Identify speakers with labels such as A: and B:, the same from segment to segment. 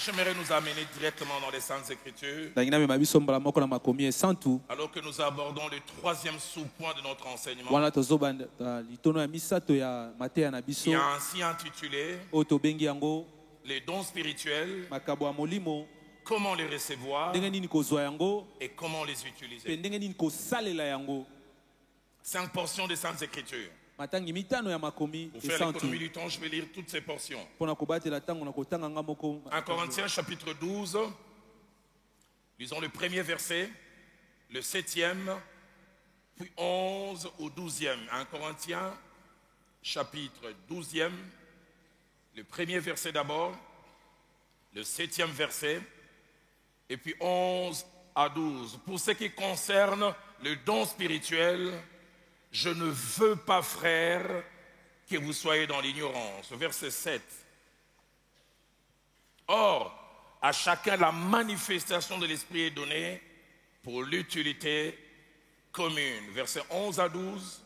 A: J'aimerais nous amener directement dans les Saintes Écritures. Alors que nous abordons le troisième sous-point de notre enseignement, qui a ainsi intitulé les dons spirituels, comment les recevoir et comment les utiliser. 5 portions des Saintes Écritures. Pour faire l'économie du temps, je vais lire toutes ces portions. 1 Corinthiens chapitre 12, lisons le premier verset, le 7e, puis 11 au 12e. 1 Corinthiens chapitre 12e, le premier verset d'abord, le 7e verset, et puis 11 à 12. Pour ce qui concerne le don spirituel, je ne veux pas, frères, que vous soyez dans l'ignorance. Verset 7. Or, à chacun la manifestation de l'Esprit est donnée pour l'utilité commune. Verset 11 à 12.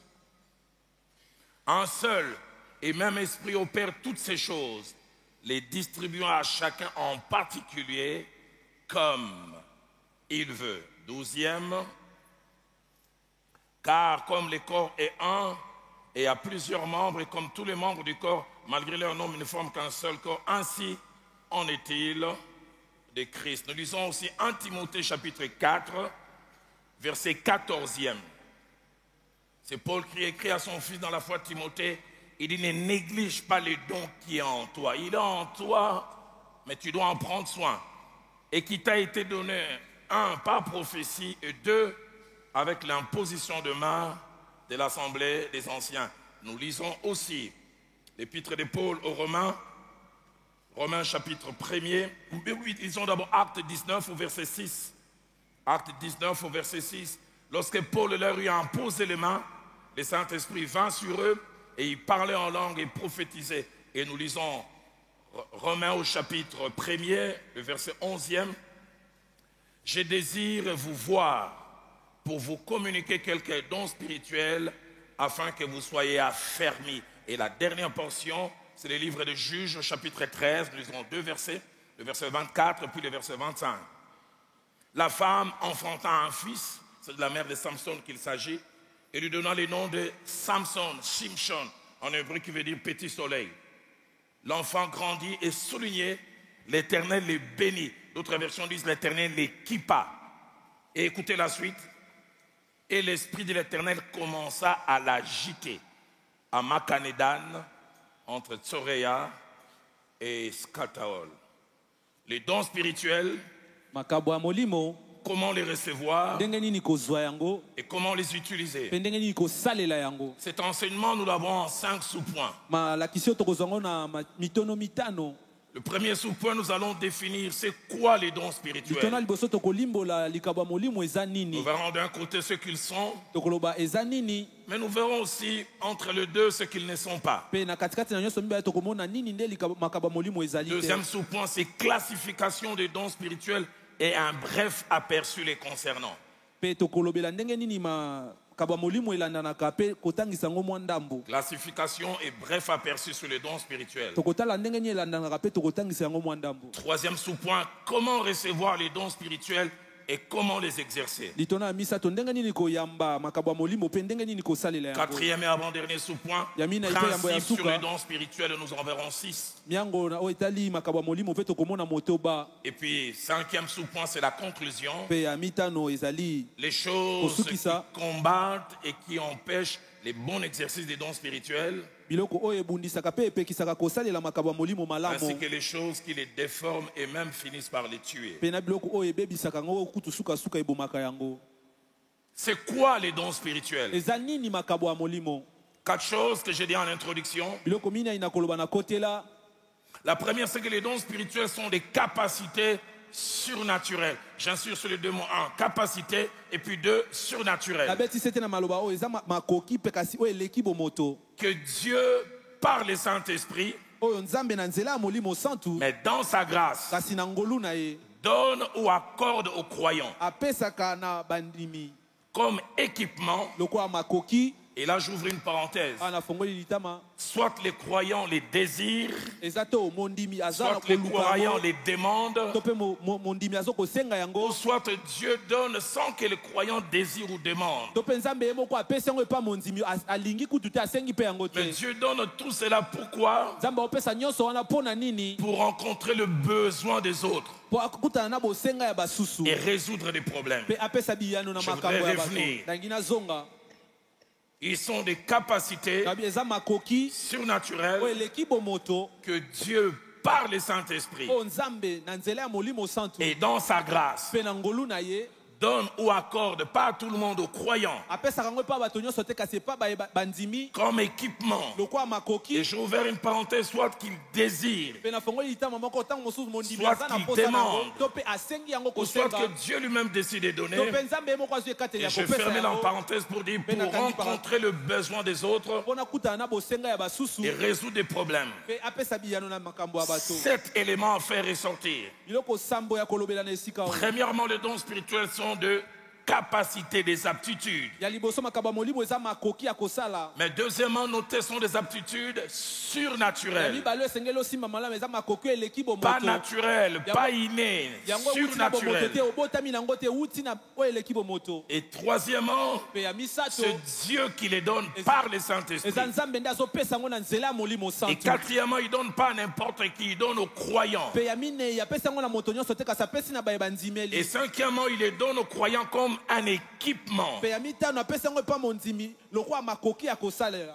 A: Un seul et même Esprit opère toutes ces choses, les distribuant à chacun en particulier comme il veut. 12e. Car comme le corps est un et a plusieurs membres, et comme tous les membres du corps, malgré leur nombre, ne forment qu'un seul corps, ainsi en est-il de Christ. Nous lisons aussi 1 Timothée chapitre 4, verset 14e. C'est Paul qui écrit à son fils dans la foi Timothée, il dit: ne néglige pas les dons qui est en toi. Il est en toi, mais tu dois en prendre soin. Et qui t'a été donné, 1, par prophétie, et 2, avec l'imposition de main de l'Assemblée des Anciens. Nous lisons aussi l'épître de Paul aux Romains, Romains chapitre 1er. Lisons d'abord Acte 19 au verset 6. Acte 19 au verset 6. Lorsque Paul leur eut imposé les mains, le Saint-Esprit vint sur eux et ils parlaient en langue et prophétisaient. Et nous lisons Romains au chapitre 1er, le verset 11e. Je désire vous voir pour vous communiquer quelques dons spirituels afin que vous soyez affermis. Et la dernière portion, c'est le livre de Juges, chapitre 13, nous lisons 2 versets, le verset 24 puis le verset 25. La femme enfanta un fils, c'est de la mère de Samson qu'il s'agit, et lui donna le nom de Samson, Shimshon, en hébreu qui veut dire petit soleil. L'enfant grandit et souligné, l'Éternel les bénit. D'autres versions disent l'Éternel les kippa. Et écoutez la suite. Et l'Esprit de l'Éternel commença à l'agiter à Makanedan, entre Tsoreya et Skataol. Les dons spirituels, comment les recevoir et comment les utiliser. Cet enseignement, nous l'avons en 5 sous-points. Le premier sous-point, nous allons définir c'est quoi les dons spirituels. Nous verrons d'un côté ce qu'ils sont, mais nous verrons aussi entre les deux ce qu'ils ne sont pas. Deuxième sous-point, c'est classification des dons spirituels et un bref aperçu les concernant. Classification et bref aperçu sur les dons spirituels. Troisième sous-point, comment recevoir les dons spirituels et comment les exercer. Quatrième et avant-dernier sous-point, principe sur les dons spirituels, nous en verrons 6. Et puis, 5e sous-point, c'est la conclusion. Les choses qui combattent et qui empêchent les bons exercices des dons spirituels, ainsi que les choses qui les déforment et même finissent par les tuer. C'est quoi les dons spirituels? 4 choses que j'ai dit en introduction. La première, c'est que les dons spirituels sont des capacités surnaturelles. J'insiste sur les 2 mots. 1, capacité, et puis 2, surnaturel. Que Dieu, par le Saint-Esprit, mais dans sa grâce, donne ou accorde aux croyants comme équipement Et là, j'ouvre une parenthèse. Soit les croyants les désirent, soit les croyants les demandent, ou soit Dieu donne sans que le croyant désire ou demande. Mais Dieu donne tout cela pourquoi? Pour rencontrer le besoin des autres et résoudre des problèmes. Je voudrais revenir. Ils sont des capacités surnaturelles que Dieu, par le Saint-Esprit et dans sa grâce, donne ou accorde pas à tout le monde aux croyants comme équipement. Et j'ai ouvert une parenthèse, soit qu'ils désirent, soit qu'ils demandent, ou soit que Dieu lui-même décide de donner. Et je ferme la parenthèse pour dire pour rencontrer le besoin des autres et résoudre des problèmes. 7 éléments à faire ressortir. Premièrement, les dons spirituels sont de capacité, des aptitudes. Mais deuxièmement, notez, sont des aptitudes surnaturelles. Pas naturelles, pas innées, surnaturelles. Et troisièmement, c'est Dieu qui les donne par le Saint-Esprit. Et quatrièmement, il ne donne pas n'importe qui, il donne aux croyants. Et cinquièmement, il les donne aux croyants comme un équipement.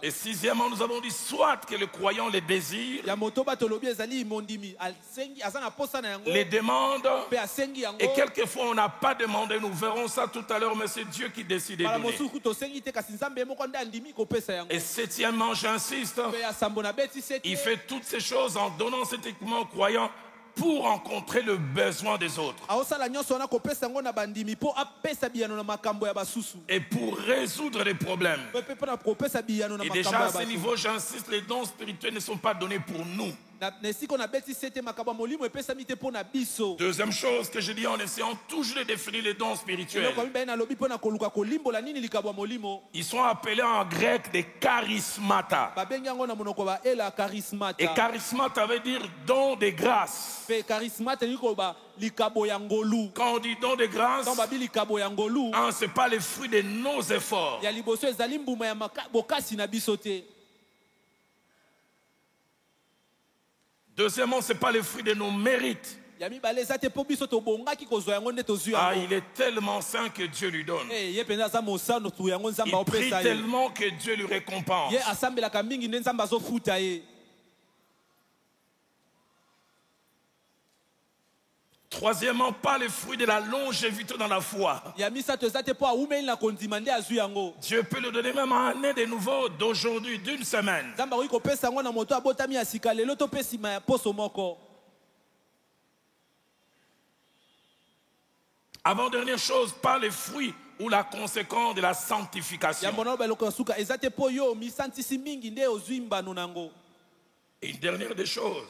A: Et sixièmement, nous avons dit soit que le croyant les désire, les demande, et quelquefois on n'a pas demandé, nous verrons ça tout à l'heure, mais c'est Dieu qui décide de donner. Et septièmement, j'insiste, il fait toutes ces choses en donnant cet équipement aux croyants pour rencontrer le besoin des autres et pour résoudre les problèmes. Et déjà à ce niveau, j'insiste, les dons spirituels ne sont pas donnés pour nous. Deuxième chose que je dis en essayant toujours de définir les dons spirituels, ils sont appelés en grec des charismata. Et charismata veut dire don de grâce. Quand on dit don de grâce, ce n'est pas le fruit de nos efforts. Deuxièmement, ce n'est pas le fruit de nos mérites. Il est tellement saint que Dieu lui donne. Il prie tellement que Dieu lui récompense. Troisièmement, pas le fruit de la longévité dans la foi. Dieu peut le donner même à un né de nouveau d'aujourd'hui, d'une semaine. Avant-dernière chose, pas les fruits ou la conséquence de la sanctification. Et une dernière des choses,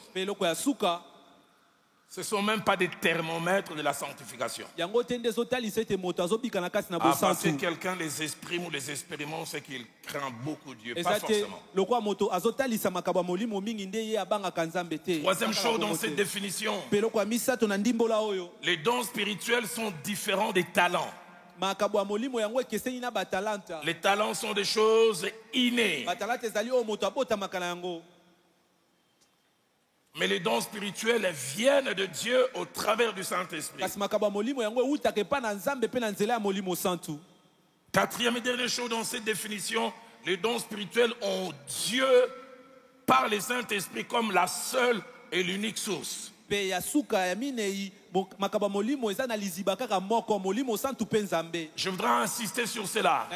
A: ce ne sont même pas des thermomètres de la sanctification. Parce que quelqu'un les exprime ou les expérimente, c'est qu'il craint beaucoup Dieu. Pas forcément. Troisième chose dans cette définition, les dons spirituels sont différents des talents. Les talents sont des choses innées. Mais les dons spirituels viennent de Dieu au travers du Saint-Esprit. Quatrième et dernière chose dans cette définition, les dons spirituels ont Dieu par le Saint-Esprit comme la seule et l'unique source. Je voudrais insister sur cela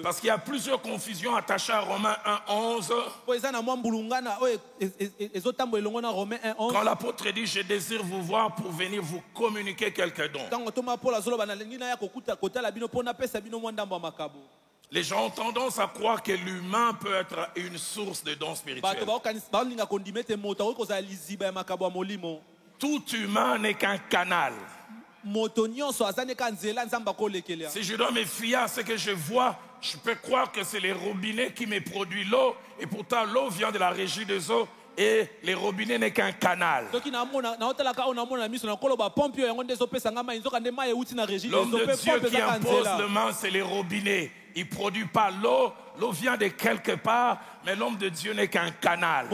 A: parce qu'il y a plusieurs confusions attachées à Romains 1:11. Quand l'apôtre dit je désire vous voir pour venir vous communiquer quelques dons, les gens ont tendance à croire que l'humain peut être une source de dons spirituels. Tout humain n'est qu'un canal. Si je dois me fier à ce que je vois je peux croire que c'est les robinets qui me produisent l'eau, et pourtant l'eau vient de la régie des eaux, et les robinets n'est qu'un canal. L'homme de Dieu qui impose le main, c'est les robinets. Il ne produit pas l'eau, l'eau vient de quelque part, mais l'homme de Dieu n'est qu'un canal.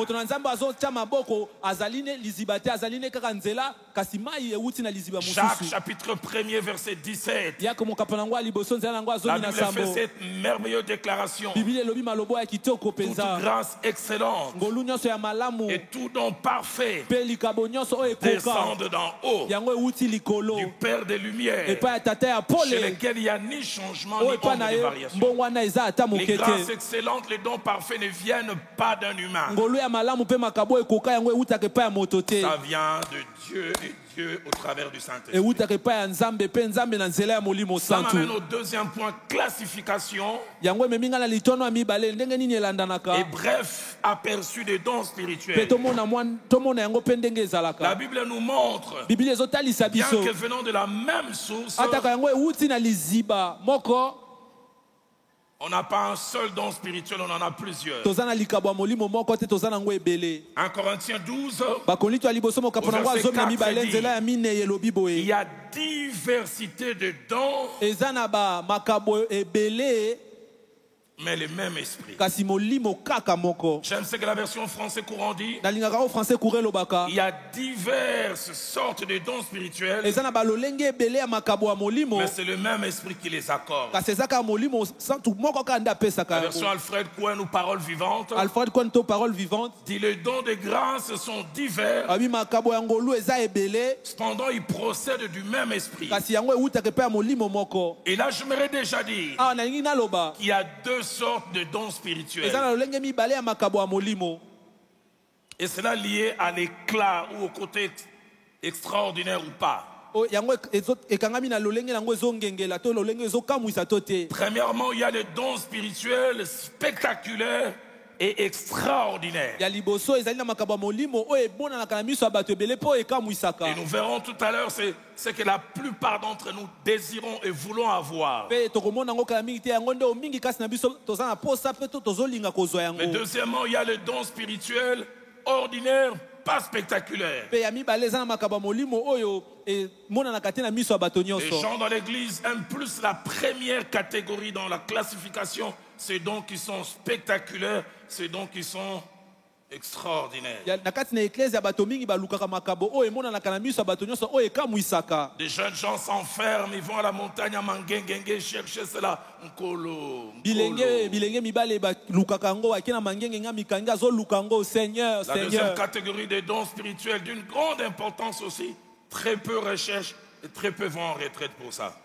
A: Jacques chapitre 1er verset 17. La Bible fait cette merveilleuse déclaration. Toute grâce excellente et tout don parfait descendent d'en haut du Père des Lumières, chez lequel il n'y a ni changement ni ombre de variation. Les grâces excellentes, les dons parfaits ne viennent pas d'un humain. Ça vient de Dieu et Dieu au travers du Saint-Esprit. Ça m'amène au deuxième point, classification et bref aperçu des dons spirituels. La Bible nous montre, bien que venant de la même source, on n'a pas un seul don spirituel, on en a plusieurs. 1 Corinthiens 12, au verset 4 dit, il y a diversité de dons, mais le même esprit. J'aime ce que la version français courant dit. Il y a diverses sortes de dons spirituels, mais c'est le même esprit qui les accorde. La version Alfred Cohen ou Parole vivante dit les dons de grâce sont divers, cependant ils procèdent du même esprit. Et là j'aimerais déjà dire qu'il y a deux sortes de dons spirituels. Et cela lié à l'éclat ou au côté extraordinaire ou pas. Premièrement, il y a les dons spirituels spectaculaires et extraordinaire. Et nous verrons tout à l'heure ce que la plupart d'entre nous désirons et voulons avoir. Mais deuxièmement, il y a le don spirituel ordinaire, pas spectaculaire. Les gens dans l'église aiment plus la première catégorie dans la classification, ces dons qui sont spectaculaires, ces dons qui sont extraordinaires. Des jeunes gens s'enferment, ils vont à la montagne à Mangengengue chercher cela. La deuxième catégorie des dons spirituels d'une grande importance aussi, très peu recherche et très peu vont en retraite pour ça.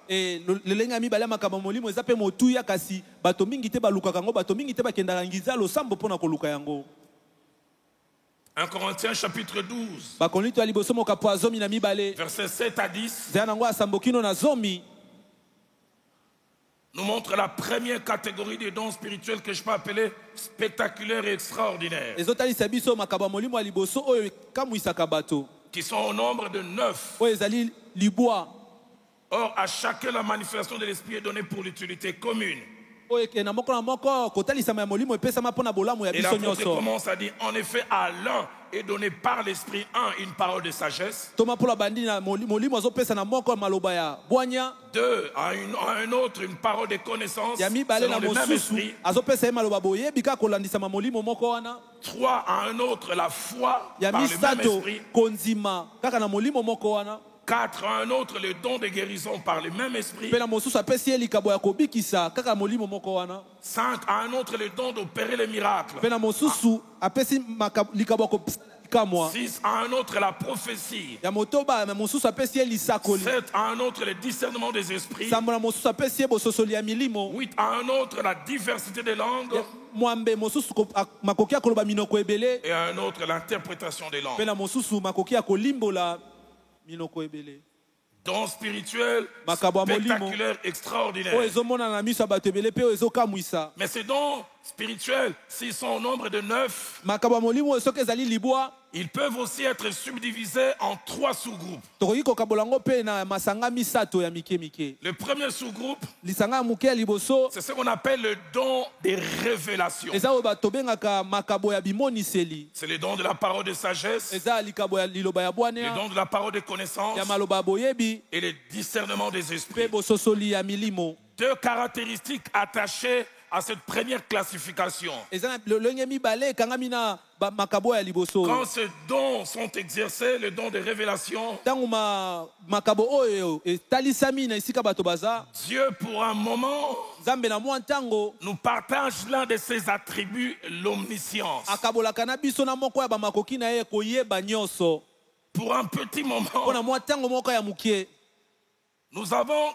A: 1 Corinthiens chapitre 12, versets 7 à 10, nous montre la première catégorie des dons spirituels que je peux appeler spectaculaires et extraordinaires, qui sont au nombre de 9. Or, à chacun, la manifestation de l'Esprit est donnée pour l'utilité commune. Et l'apôtre commence à dire, en effet, à l'un est donné par l'Esprit une parole de sagesse. 2, à un autre une parole de connaissance selon le même esprit. 3, à un autre la foi par le même esprit. 4, à un autre le don de guérison par le même esprit. 5, à un autre le don d'opérer les miracles. 6, à un autre la prophétie. 7, à un autre le discernement des esprits. 8, à un autre la diversité des langues. Et à un autre l'interprétation des langues. Don spirituel, spectaculaire, extraordinaire. Mais ces dons spirituels, s'ils sont au nombre de 9, Ils peuvent aussi être subdivisés en 3 sous-groupes.
B: tokoki kokabola yango mpe na masanga misato ya mike mike.
A: Le premier sous-groupe,
B: lisanga ya moke ya liboso
A: c'est ce qu'on appelle le don des révélations.
B: eza oyo tobengaka makabo ya bimoniseli.
A: C'est le don de la parole de sagesse,
B: eza likabo ya liloba ya
A: le
B: bwana
A: don de la parole de connaissance
B: ya maloba ya boyebi
A: et le discernement des
B: mpe
A: esprits.
B: bososoli ya milimo.
A: 2 caractéristiques attachées à cette première classification.
B: eza na lolenge mibale ekangami na makabo ya liboso.
A: Quand ces dons sont exercés, le don de révélation,
B: ntango makabo oyo etalisami na esika bato baza,
A: Dieu pour un moment
B: nzambe na mwa ntango
A: nous partage l'un de ses attributs, l'omniscience.
B: akabolaka na biso na moko ya bamakoki na ye koyeba nyonso.
A: Pour un petit
B: mpo
A: moment,
B: na mwa ntango moko ya mokie
A: nous avons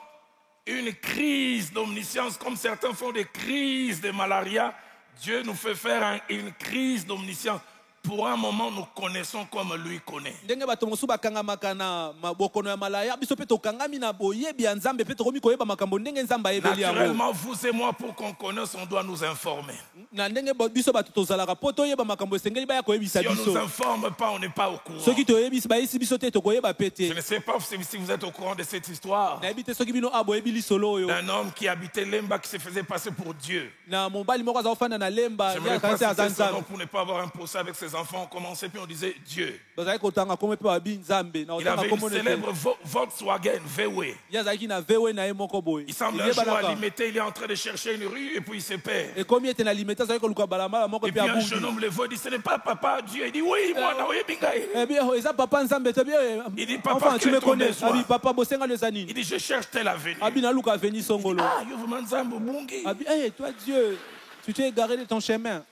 A: une crise d'omniscience, comme certains font des crises de malaria. Dieu nous fait faire une crise d'omniscience. Pour un moment, nous connaissons comme lui connaît.
B: ndenge bato mosusu bakangamaka na bokono ya malaya biso mpe tokangami na boyebi ya nzambe mpe tokomi koyeba makambo ndenge nzambe ayebeli yango.
A: Naturellement, vous et moi, pour qu'on connaisse, on doit nous informer.
B: na ndenge biso bato tozalaka mpo toyeba makambo esengeli baya koyebisa
A: Si on ne nous
B: biso.
A: informe pas, on n'est pas au courant.
B: soki toyebisi bayisi biso te tokoyeba pe
A: Je
B: te.
A: ne sais pas si vous êtes au courant de cette histoire
B: nayebi te soki bino boyebi lisolo oyo
A: d'un homme qui habitait Lemba, qui se faisait passer pour Dieu.
B: na mobali moko aza kofanda na lemba
A: Je ne voulais pas
B: yakanisi aza
A: citer son nom
B: nzambe.
A: pour ne pas avoir un procès avec ses enfants. On commençait puis on disait Dieu.
B: bazalaki kotanga kombo mpe babi nzambe na
A: Il
B: kotanga
A: avait
B: kombo
A: une
B: ne te.
A: célèbre Volkswagen VW.
B: ye azalaki na vewe na ye moko boye.
A: Il semble un jour à Limité, il est en train de chercher une rue et puis il se perd.
B: ekomi ete na limete azalaki koluka balabala moko
A: Et
B: mpe
A: puis un
B: abungi.
A: jeune homme le voit, il dit ce n'est pas papa Dieu. Il dit oui, moi, non, oui, bingaï.
B: bien eza papa nzambe te bien.
A: Il dit, papa,
B: enfin tu
A: quel
B: me
A: est ton
B: connais.
A: besoin?
B: abi papa bosenga le zanini.
A: Il dit je cherche telle avenue.
B: abi naluka aveni songolo.
A: Ah, yo vraiment Nzambo bungi.
B: abi hey, toi Dieu tu t'es égaré de ton chemin.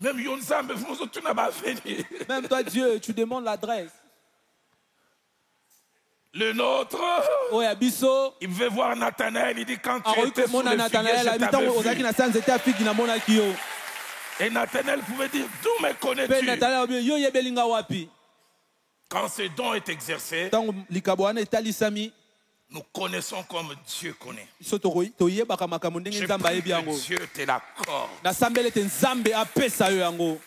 A: Même yo Nzambo, vous tout n'a pas venu.
B: Même toi Dieu tu demandes l'adresse.
A: Le nôtre,
B: oya biso
A: il veut voir Nathanaël. Il dit quand tu
B: akoki
A: étais sous
B: komona
A: le
B: Nathanaël
A: figuier, je
B: abi ntango ozalaki
A: t'avais
B: na
A: vu.
B: sa nzete ya figi namonaki yo.
A: Et Nathanaël pouvait dire d'où me
B: mpe
A: connais-tu?
B: Nathanaël abi yo yebelinga wapi.
A: Quand ce don est exercé,
B: ntango likabo wana etalisami
A: nous connaissons comme Dieu connaît.
B: biso toyebaka makambo ndenge
A: Je
B: nzambe
A: prie
B: ayebi yango.
A: que Dieu te l'accorde.
B: nasambeli ete nzambe apesa yo yango.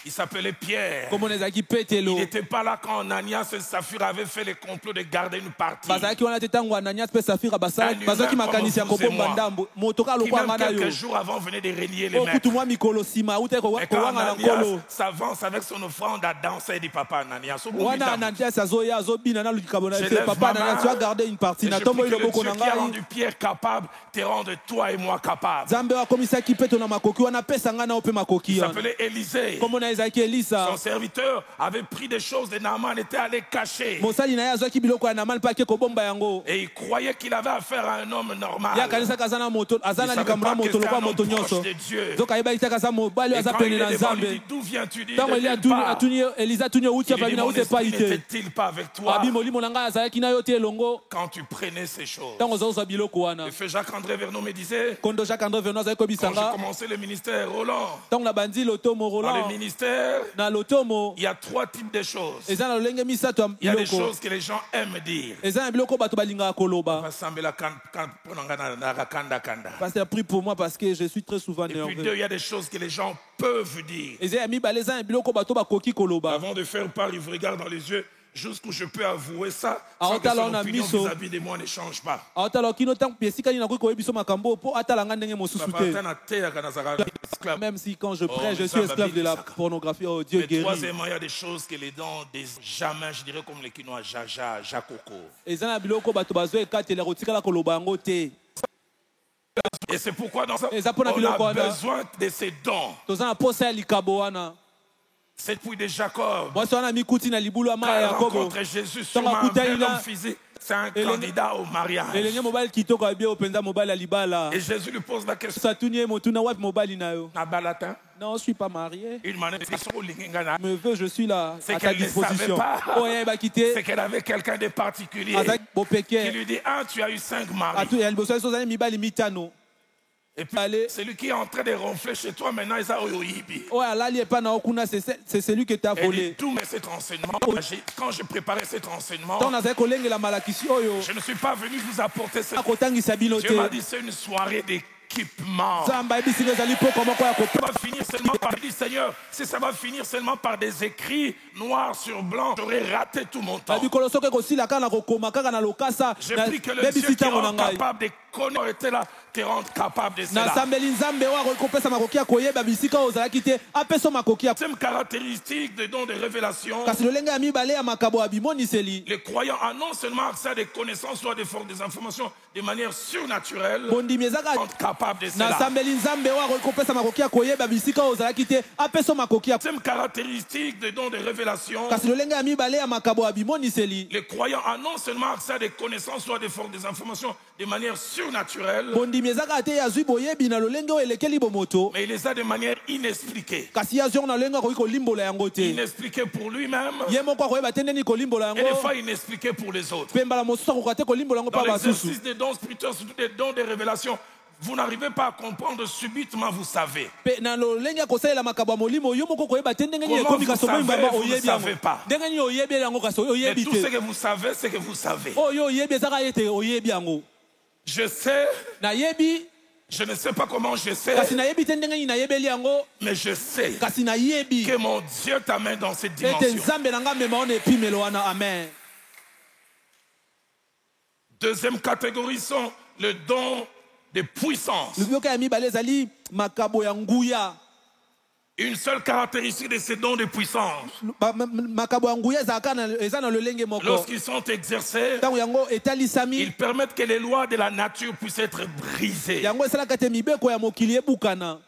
A: Il s'appelait Pierre.
B: komona ezalaki
A: Il
B: petelo.
A: n'était pas là quand Ananias et Saphir avaient fait le complot de garder une partie.
B: bazalaki wana te ntango ananias mpe safira
A: Un
B: bazalaki
A: humain
B: makanisi ya
A: comme vous et
B: kobomba
A: moi.
B: ndambo moto ka
A: Qui
B: lokwanga
A: même
B: na yo.
A: quelques jours avant venait de relier les maîtres.
B: okutu mwa mikolo nsima autai
A: Et quand
B: kowanga na
A: Ananias
B: nkolo.
A: s'avance avec son offrande à danser, il dit papa Ananias, au bout
B: wana
A: du temps,
B: ananias azoya azobina na likabo na
A: Je
B: ye te
A: lève
B: papa
A: ma
B: ananias
A: main
B: tu as gardé une partie
A: et
B: na
A: je
B: tombo
A: prie que le
B: loboko
A: Dieu
B: na
A: qui a
B: ngai.
A: rendu Pierre capable te rende toi et moi capables.
B: nzambe akomisaki peto na makoki wana apesa ngai na yo mpe makoki
A: Il
B: wana.
A: s'appelait Élisée.
B: komona ezalaki elisa.
A: Son serviteur avait pris des choses de Naaman, était allé cacher.
B: mosali na ye azwaki biloko ya namani mpe ake kobomba yango.
A: Et il croyait qu'il avait affaire à un homme
B: ye
A: normal.
B: akanisaki aza na moto aza
A: Il
B: na
A: savait
B: likambo
A: pas
B: na
A: que
B: moto
A: c'était
B: lokwa
A: un
B: moto
A: homme proche
B: nyonso.
A: de Dieu.
B: nzoka ayebaki taki aza mobali oyo
A: Et
B: aza
A: quand
B: pene
A: il
B: na
A: est devant, il dit
B: nzambe.
A: d'où viens-tu? Dit,
B: ntango
A: de
B: eli
A: nulle part.
B: atuni elisa atuni outi
A: Il lui dit,
B: avali na
A: mon
B: uti epai
A: esprit
B: te.
A: n'était-il pas avec toi
B: abi molimo na ngai azalaki na yo te elongo.
A: quand tu prenais ces choses?
B: ntango ozozwa biloko wana.
A: Le feu Jacques-André Vernon me disait,
B: kondo jacques andré verno azalaki
A: quand j'ai
B: kobisanga.
A: commencé le ministère Roland,
B: ntango na bandi lotomo
A: dans le
B: roland
A: ministère,
B: na lotomo
A: il y a 3 types de choses.
B: eza na lolenge misato ya
A: Il y a des
B: biloko.
A: choses que les gens aiment dire.
B: eza na biloko bato balingaka koloba. Pasteur prie pour moi parce que je suis très souvent
A: Et puis 2,
B: nerveux.
A: il y a des choses que les gens peuvent dire.
B: eza ya mibale eza na biloko bato bakoki koloba.
A: Avant de faire part, il vous regarde dans les yeux jusqu'où je peux avouer ça
B: Ah,
A: sans que
B: otala
A: son
B: ona
A: opinion
B: miso.
A: vis-à-vis de moi ne change pas.
B: aotala kino ntango esika nini nakoki koyebi biso makambo mpo atala ngai ndenge mosusu
A: Papa,
B: te.
A: atteint à terre, quand Nazara est esclave.
B: Même si quand je
A: Oh,
B: prêche, je
A: mais
B: suis
A: ça,
B: esclave de la
A: Babili, ça.
B: pornographie. Oh Dieu
A: Mais
B: guérit.
A: troisièmement, il y a des choses que les dents des jamais, je dirais comme les quinoa, jaja, jakoko.
B: eza na biloko bato bazoekatela kotikala koloba yango te.
A: Et c'est pourquoi dans ça,
B: Et ça, pour la
A: on
B: biloko
A: a
B: wana.
A: besoin de ces dons.
B: toza na posa ya likabo wana.
A: Cette puits de Jacob,
B: mwasi wana mikuti na libulu ya
A: quand
B: mai
A: elle
B: ya yakobo.
A: rencontre Jésus,
B: Tant
A: sûrement un
B: akutani
A: bel
B: na-
A: homme physique, c'est un
B: Elenge-
A: candidat au mariage.
B: elenge mobali kitoko abie openza mobali ya libala.
A: Et Jésus lui pose la question,
B: satuni ye motuna wapi mobali na yo.
A: Nabalatin,
B: non je suis pas marié.
A: une manette, ils sont au Lingengana.
B: me veux je suis là
A: C'est
B: à ta
A: qu'elle ne
B: disposition.
A: savait pas.
B: oyo yebaki te
A: C'est qu'elle avait quelqu'un de particulier
B: azaki
A: qui
B: bopeke.
A: lui dit, ah, tu as eu 5 maris.
B: ya liboso ya biso ozali mibali mitano.
A: Et puis,
B: Allez.
A: celui qui est en train de ronfler chez toi, maintenant, il a oyoyibi.
B: oyo alali epai na yo kuna c'est celui que t'as
A: Elle dit,
B: volé.
A: tout mais cet renseignement, quand j'ai préparé cet renseignement,
B: ntango nazali kolengela malakisi oyo
A: je ne suis pas venu vous apporter cette...
B: akotangisa bino
A: Dieu m'a
B: te.
A: dit, c'est une soirée de équipement.
B: nzambe ayebisi nga ezali mpoka moko ya
A: Ça va finir seulement par dire Seigneur, si ça va finir seulement par des écrits noirs sur blanc, j'aurais raté tout mon temps.
B: bikolo soki ekosila kaka na kokoma kaka na lokasa
A: J'ai pris que le Dieu
B: bebisi
A: qui
B: ntango na
A: rend
B: ngai
A: capable de connaître était là, te rend capable de cela.
B: nasambeli nzambe oyo akoki kopesa makoki ya koyeba bisika oyo ozalaki te apesa makoki ya
A: Deuxième caractéristique des dons de révélation,
B: kasi lolenge ya mibale ya makabo ya bimoniseli
A: les croyants ont non seulement accès à des connaissances, soit des informations de manière surnaturelle,
B: bondimi ezaka
A: sont capables de cela.
B: nasambeli nzambe oyo akoki kopesa makoki ya koyeba bisika oyo ozalaki te apesa makoki ya
A: Deuxième caractéristique des dons de révélation,
B: kasi lolenge ya mibale ya makabo ya bimoniseli
A: les croyants ont non seulement accès à des connaissances, soit des informations de manière surnaturelle,
B: bondimi ezaka te yazwi boyebi na lolenge oyo elekeli bomoto
A: mais il les a de manière inexpliquée.
B: kasi yazwi yango na lolenge akoki kolimbola yango te
A: Inexpliquée pour lui-même,
B: ye moko akoyeba te ndeni kolimbola
A: et des
B: yango
A: fois inexpliquée pour les autres.
B: mpe mbala mosusu akoka te kolimbola yango
A: Dans
B: mpa basusu
A: l'exercice des dons spirituels, surtout des dons de révélation, vous n'arrivez pas à comprendre subitement, vous savez.
B: mpe na lolenge ya kosalela makabo ya molimo yo moko koyeba te ndenge nini
A: Comment
B: ekomi
A: vous
B: kasi omoyi
A: savez,
B: mbamba
A: vous ne
B: oyebi yango
A: savez pas.
B: ndenge nini oyebi yango kasi
A: Mais
B: oyebi
A: tout ce
B: te
A: que vous savez, c'est que vous savez.
B: oyo oyebi ezaka ye te oyebi yango
A: Je sais,
B: nayebi
A: je ne sais pas comment je sais,
B: kasi nayebi te ndenge nini nayebeli yango
A: mais je sais
B: kasi nayebi
A: que mon Dieu t'amène dans cette
B: ete
A: dimension.
B: nzambe na nga mema ona epimelo wana amen
A: Deuxième catégorie sont le don de puissance.
B: lobioka ya mibale ezali makabo ya nguya
A: Une seule caractéristique de ces dons de puissance,
B: makabo ya nguya eza na lolenge moko
A: lorsqu'ils sont exercés,
B: ntango yango etalisami
A: ils permettent que les lois de la nature puissent être brisées,
B: yango esalaka te mibeko ya mokili ebukana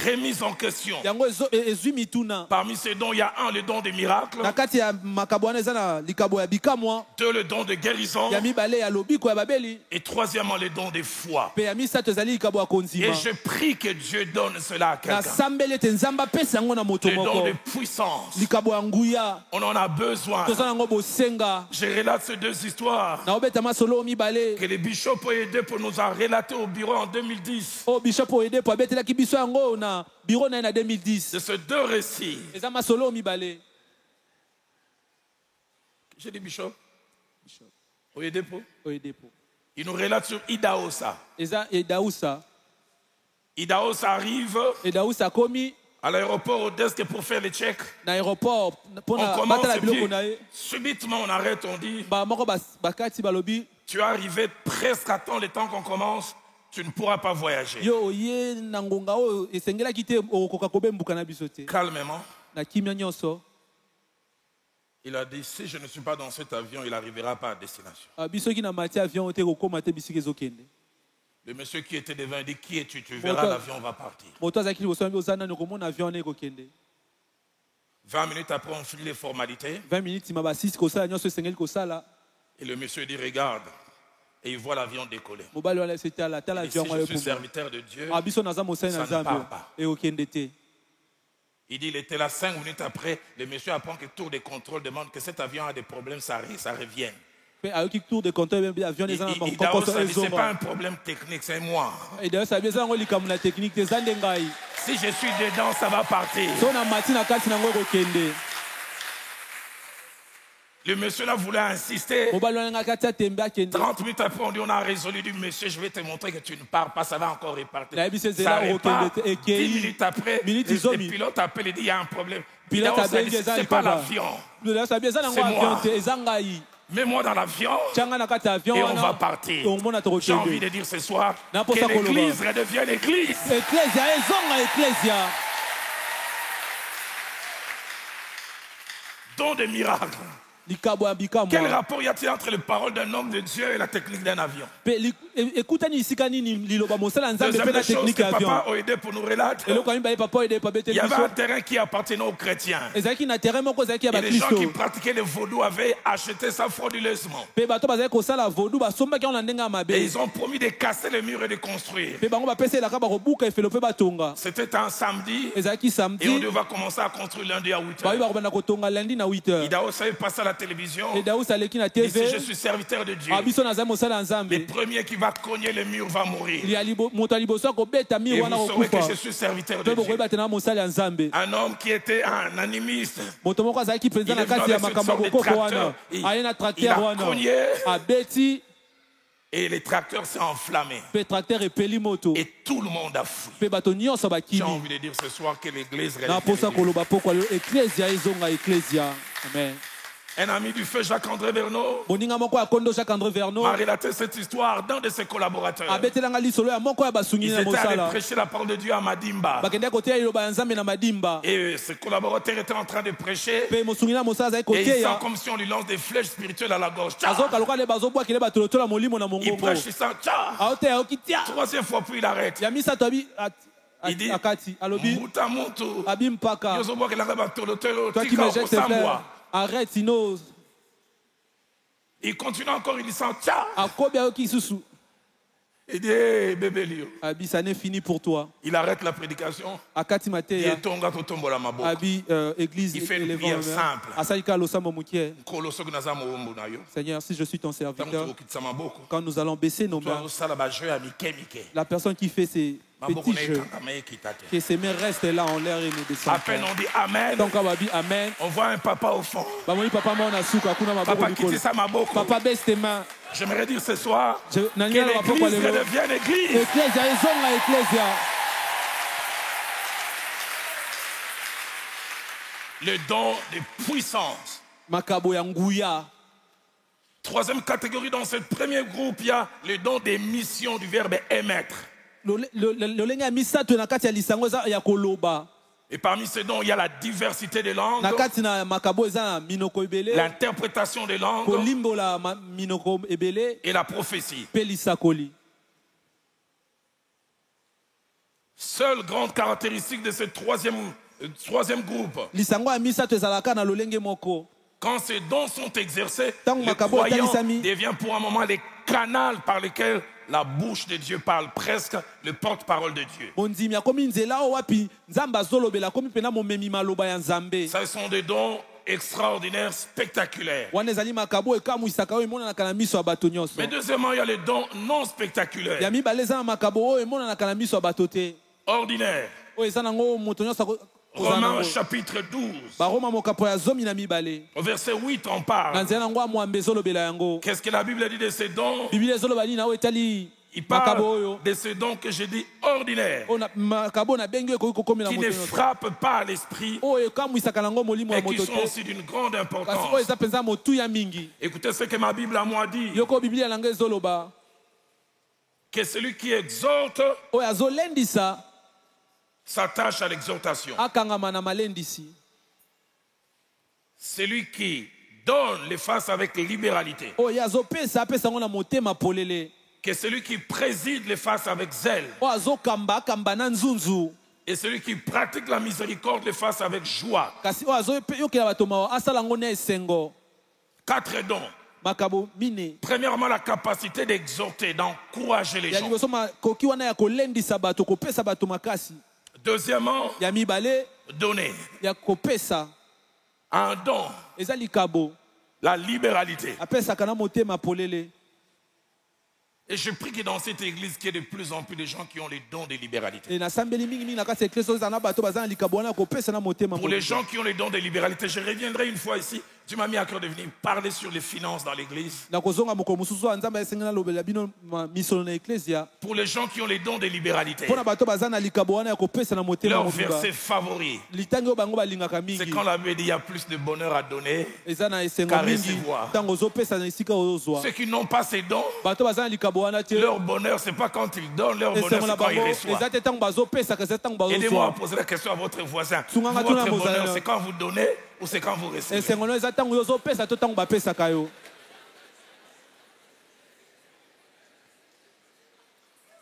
A: remises en question.
B: yango ezwi mituna
A: Parmi ces dons, il y a un, le don des miracles,
B: na kati ya makabo wana eza na likabo ya bikamwa
A: deux, le don de guérison,
B: ya mibale ya lobiko ya babeli
A: et troisièmement, le don de foi.
B: mpe ya misato ezali likabo ya
A: Et
B: konzima
A: je prie que Dieu donne cela à quelqu'un.
B: nasambeli ete nzambe apesa yango na moto
A: Le don
B: moko
A: de puissance,
B: likabo ya nguya
A: on en a besoin.
B: toza yango bosenga
A: Je relate ces deux histoires
B: naobeta masolo oyo mibale
A: que le bishop Oyede pour nous a relaté au bureau en 2010.
B: oyo bishop oyede po abetelaki biso yango na biro na ye na 2010
A: De ces deux récits,
B: eza masolo oyo mibale
A: j'ai dit bishop Oyedepo,
B: oyede po
A: il nous relate sur Idaosa.
B: eza edausa
A: Idaosa arrive
B: edausa akomi
A: à l'aéroport au desk pour faire les checks.
B: na aéroport
A: On
B: mpona
A: commence
B: batala
A: et
B: biloko
A: puis
B: na ye
A: subitement on arrête, on dit
B: bamoko bakati balobi
A: tu es arrivé presque à temps, le temps qu'on commence, tu ne pourras pas voyager.
B: yo oye na ngonga oyo esengelaki te okoka kobembuka na biso te
A: Calmement,
B: na kimia nyonso
A: il a dit si je ne suis pas dans cet avion, il n'arrivera pas à destination.
B: bisoki na mati avion te kokóma te bisika ezokende
A: Le monsieur qui était devant dit qui es-tu? Tu verras, l'avion va partir.
B: moto azalaki liboso nabi oza nani okomona avion wana ekokende
A: 20 minutes après, on finit les formalités
B: 20 minutes nsima basisi kosala nyonso esengeli kosala
A: et le monsieur dit regarde. Et il voit l'avion décoller.
B: mobali wana esi tala tala
A: Et si
B: avion yango
A: je suis
B: ekoma
A: serviteur de Dieu,
B: biso naza mosali na
A: ça ne
B: nzambe
A: part pas.
B: ekokende te
A: Il dit il était là 5 minutes après, le monsieur apprend que tour de contrôle demande que cet avion a des problèmes, ça revienne.
B: mpe ayoki tour de contrôle avion eza na
A: C'est
B: makokoso
A: pas
B: ezonga
A: un problème technique, c'est moi.
B: edayos abi eza yango likambo na technique te eza nde ngai
A: Si je suis dedans, ça va partir.
B: so na mati na kati nango ekokende
A: Le monsieur là voulait insister.
B: mobali wana nga kati atembe akende
A: 30 minutes après, on dit on a résolu du monsieur, je vais te montrer que tu ne pars pas, ça va encore repartir.
B: nayebi se
A: Ça
B: ezela
A: repart.
B: okokende te
A: 10
B: ekei
A: minutes après,
B: minutes
A: le
B: zomi.
A: pilote appelle et dit il y a un problème.
B: pilote
A: Pilote a dit
B: abengi eza
A: c'est pas
B: likaba
A: l'avion.
B: edayos abi eza nango
A: C'est
B: avion
A: moi.
B: te eza ngai
A: Mets-moi dans l'avion
B: tianga na kati ya avion
A: et on va
B: wana
A: partir.
B: omona
A: J'ai envie
B: tokokende
A: de dire ce soir
B: N'importe
A: que
B: quoi,
A: l'église redevienne l'église.
B: eklesia ezonga eklesia
A: Don de miracles.
B: likabo ya
A: Quel
B: bikamwa
A: rapport y a-t-il entre les paroles d'un homme de Dieu et la technique d'un avion?
B: mpe ekutani esika nini liloba mosala ya nzambe
A: Deuxième
B: mpe na
A: des choses
B: technique
A: que
B: ya
A: papa
B: avion
A: a aidé pour nous relater,
B: eloko ya mibale papa oyede
A: il
B: pabeteli
A: y avait
B: biso
A: un terrain qui appartenait aux chrétiens.
B: ezalaki na terrain moko ezalaki ya
A: Et les gens qui
B: bakristo
A: pratiquaient le vaudou avaient acheté ça frauduleusement.
B: mpe bato bazalaki kosala vodu basombaki yango na ndenge ya
A: Et
B: mabe
A: ils ont promis de casser les murs et de construire.
B: mpe bango bapeselaka bakobuka efelo mpe batonga
A: C'était un samedi
B: ezalaki
A: et on
B: samedi
A: devait commencer à construire lundi à 8
B: bayi
A: h.
B: bakobanda kotonga lundi na 8 heures
A: Idao savait passer à la télévision.
B: edaus aleki na
A: Ici, je
B: tv
A: suis serviteur de Dieu.
B: biso naza mosala ya
A: Le
B: nzambe
A: premier qui va cogner le mur va mourir.
B: moto ya liboso akobeta
A: Et
B: mir wana
A: vous saurez que je
B: kokufa
A: suis serviteur de
B: mpe
A: Dieu.
B: bokoyeba te na mosali ya nzambe
A: Un homme qui était un animiste.
B: moto moko azalaki mpenza na kati ya makambo ya bokoko wana aye na
A: Il
B: tracteur
A: a
B: wana
A: cogné.
B: abeti
A: Et les tracteurs s'est enflammé.
B: Pe tracteur epeli moto.
A: Et tout le monde a fui.
B: Pe bato nyonso
A: J'ai
B: bakimi.
A: envie de dire ce soir que l'église
B: Na posa
A: reste.
B: koloba pokwa lelo ecclesia ezonga ecclesia. Amen.
A: Un ami du feu, Jacques-André Verneau,
B: Moninga moko ya kondo Jacques-André Verneau.
A: m'a relaté cette histoire d'un de ses collaborateurs.
B: Abetelanga lisolo ya moko ya basungini
A: Ils
B: na
A: étaient allés
B: mosala.
A: prêcher la parole de Dieu à Madimba.
B: Bakende koteya liloba ya Nzambe na Madimba.
A: Et ce collaborateur était en train de prêcher.
B: Pe mosungini na mosala azali
A: Et il sent
B: koteya.
A: comme si on lui lance des flèches spirituelles à la gorge. Tcha!
B: Azoka loka le bazobwakile bato lotola molimo na
A: Il
B: mongongo.
A: prêche, il sent. Tcha!
B: Aoteya okitia.
A: Troisième fois, puis il arrête.
B: Ya misato abi
A: Il dit,
B: akati alobi
A: Muta mutu.
B: abi mpaka.
A: Yozobo ke langa batolotelo,
B: Toi qui
A: tika
B: me jettes tes fleurs,
A: okosambwa.
B: arrête sinon
A: Il continue encore, il dit ça. Tcha!
B: akobi ayoki susu.
A: Il dit, hey, bébé Lio.
B: Abi ça n'est fini pour toi.
A: Il arrête la prédication.
B: Akati
A: Il
B: mateya
A: est tonga totombola maboko.
B: abi église
A: Il fait une
B: élevant
A: prière
B: le maire.
A: simple.
B: Asalika losambo mukie.
A: Kolo soki naza mowombo na yo.
B: Seigneur, si je suis ton serviteur,
A: Ntango tokokitisa maboko.
B: quand nous allons baisser nos
A: Toi
B: mains,
A: osala bajeu ya mike mike.
B: la personne qui fait ces
A: Maboko
B: petits
A: na
B: jeux,
A: ekangama ekita te.
B: que ses mains restent là en l'air et ne descendent
A: À peine
B: pas.
A: on dit Amen,
B: Donc on va dire Amen.
A: on voit un papa au fond.
B: Bamoni papa mona suka kuna maboko
A: Papa
B: likolo.
A: kitisa maboko.
B: Papa baisse tes mains.
A: J'aimerais dire ce soir
B: Je
A: que
B: nania lo papa
A: l'église
B: lelo.
A: redevienne église.
B: Ecclesia ezonga ecclesia.
A: Le don de puissance.
B: Makabo ya nguya.
A: Troisième catégorie dans ce premier groupe, il y a le don des missions du verbe émettre.
B: Lolenge ya misato na kati ya lisango eza ya koloba.
A: Et parmi ces dons, il y a la diversité des langues,
B: Na kati na makabo eza na minoko ebele.
A: l'interprétation des langues
B: Kolimbola minoko ebele.
A: et la prophétie.
B: Pe lisakoli.
A: Seule grande caractéristique de ce troisième groupe,
B: Lisango ya misato ezalaka na lolenge moko.
A: quand ces dons sont exercés,
B: Tant
A: le
B: makabo
A: croyant
B: etalisami.
A: devient pour un moment les canaux par lesquels la bouche de Dieu parle, presque le porte-parole de Dieu.
B: Mondimi akomi nzela o wapi nzambe azolobela akomi pena momemi maloba ya nzambe.
A: Ce sont des dons extraordinaires, spectaculaires.
B: Wana ezali makabo ekamwisaka oyo emonanaka na miso ya bato nyonso.
A: Mais deuxièmement, il y a les dons non
B: Ya
A: spectaculaires,
B: mibale eza na makabo oyo emonanaka na miso ya bato te.
A: ordinaires.
B: Oyo eza nango moto nyonso kozala
A: Romains
B: nango.
A: chapitre 12,
B: Baroma mokapo ya zomi na mibale.
A: au verset 8, on
B: Na
A: parle.
B: nzela nango amwambe ezolobela yango.
A: Qu'est-ce que la Bible dit de ces dons?
B: Biblia ezoloba nini na oyo etali
A: Il
B: makabo
A: parle
B: oyo.
A: de ces dons que je dis ordinaires,
B: Oyo makabo na bengi oyo ekoki kokomela
A: qui
B: moto
A: ne
B: nyonso.
A: frappent pas à l'esprit
B: Oyo ekamwisaka nango molimo ya
A: et qui
B: moto
A: sont
B: te.
A: aussi d'une grande
B: Kasi oyo
A: importance.
B: eza mpenza motuya mingi.
A: Écoutez ce que ma Bible à moi dit,
B: Yoko Biblia nango ezoloba.
A: que celui qui exhorte
B: Oyo azolendisa
A: s'attache à l'exhortation.
B: akangama na malendisi.
A: Celui qui donne les faces avec libéralité.
B: Oyo azopesa apesa yango na motema polele.
A: Que celui qui préside les faces avec zèle.
B: Oyo azokamba akamba na nzunzu.
A: Et celui qui pratique la miséricorde les fasse avec joie.
B: Kasi oyo azoyokela bato mawa asala yango na esengo.
A: 4 dons.
B: Makabo mine.
A: Premièrement, la capacité d'exhorter, d'encourager les
B: Ya
A: gens.
B: liboso makoki wana ya kolendisa bato kopesa bato makasi.
A: Deuxièmement,
B: Ya mibale
A: donner.
B: ya kopesa
A: Un don,
B: eza likabo
A: la libéralité.
B: apesaka na motema polele.
A: Et je prie que dans cette église, qu'il y ait de plus en plus de gens qui ont les dons de libéralité.
B: E nasambeli mingi mingi na kati ya eklesia oyo eza na bato baza na likabo wana ya kopesa na motema.
A: Pour les gens qui ont les dons de libéralité, je reviendrai une fois ici. Tu m'as mis à cœur de venir parler sur les finances dans l'église.
B: Na kozonga mokolo mosusu oyo nzambe ayesengi nalobela bino misolo na eklesia.
A: Pour les gens qui ont les dons de libéralité,
B: Mpo na bato baza na likabo wana ya kopesa na motema
A: leur
B: mobimba.
A: verset favori,
B: Litangi oyo bango balingaka
A: c'est
B: mingi.
A: quand la Bible dit il y a plus de bonheur à donner.
B: Eza na esengo
A: Qu'à
B: mingi
A: recevoir.
B: ntango ozopesa na esika ozozwa.
A: Ceux qui n'ont pas ces dons,
B: Bato baza na likabo wana te.
A: leur bonheur, c'est pas quand ils donnent, leur bonheur,
B: Esengo na
A: c'est quand ils
B: bango
A: reçoivent.
B: eza te ntango bazopesaka eza ntango
A: Aidez-moi à
B: bazozwa.
A: poser la question à votre voisin.
B: Sunganga
A: Votre
B: tuna
A: bonheur,
B: mozala.
A: c'est quand vous donnez ou c'est quand vous recevez?
B: Esengo no eza ntango ozopesa to ntango bapesaka yo.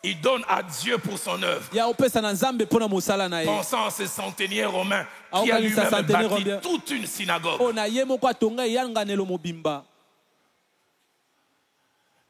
A: Il donne à Dieu pour son œuvre.
B: Ya opesa na nzambe mpo na mosala na ye.
A: Pensant à ce centenier romain
B: Ah,
A: qui a
B: on
A: lui-même
B: organise ça, centenaire
A: bâti
B: romain.
A: toute une synagogue.
B: Oyo na ye moko atonga eyanganelo mobimba.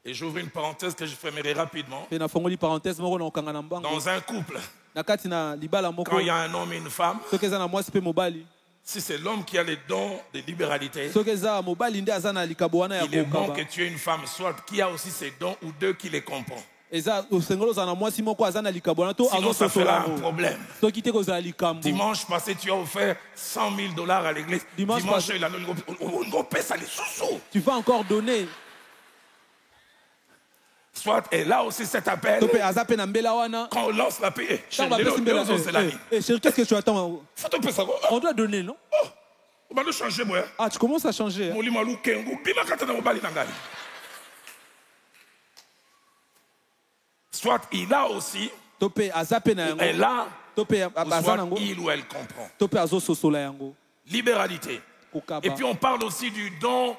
A: Et j'ouvre une parenthèse que je fermerai rapidement.
B: Pe nafongoli parenthèse moko na okanga na mbango.
A: Dans un couple,
B: Na kati na libala moko
A: quand il y a un homme et une femme,
B: soki eza na mwasi mpe mobali.
A: si c'est l'homme qui a les dons de libéralité,
B: Soki eza mobali nde aza na likabo wana ya
A: il est bon que
B: kokaba.
A: tu aies une femme, soit qui a aussi ses dons, ou deux qui les comprend.
B: Eza osengolo ozala na mwasi moko aza na likabo wana to
A: Sinon, ça
B: azososola
A: fera un
B: yango.
A: problème.
B: Soki te kozala likambo.
A: Dimanche passé, tu as offert $100 000 à l'église.
B: Dimanche passé-
A: il a on paie ça les sous-sous.
B: Tu vas encore donner.
A: Soit, et là aussi cet appel,
B: to mpe aza mpe na mbela wana
A: quand on lance la paix,
B: ntango bapesi mbela chéri, qu'est-ce que tu attends?
A: faut te faire savoir.
B: On doit donner, non?
A: On va le changer, moi.
B: Ah, tu commences à changer, hein?
A: Molimo Lukengu, bima katana mobali nangali. Soit il a aussi,
B: To mpe aza mpe na yango,
A: elle a,
B: to mpe
A: ou
B: aza
A: soit
B: nango,
A: il ou elle comprend.
B: to mpe azososola yango
A: Libéralité.
B: kokaba.
A: Et puis on parle aussi du don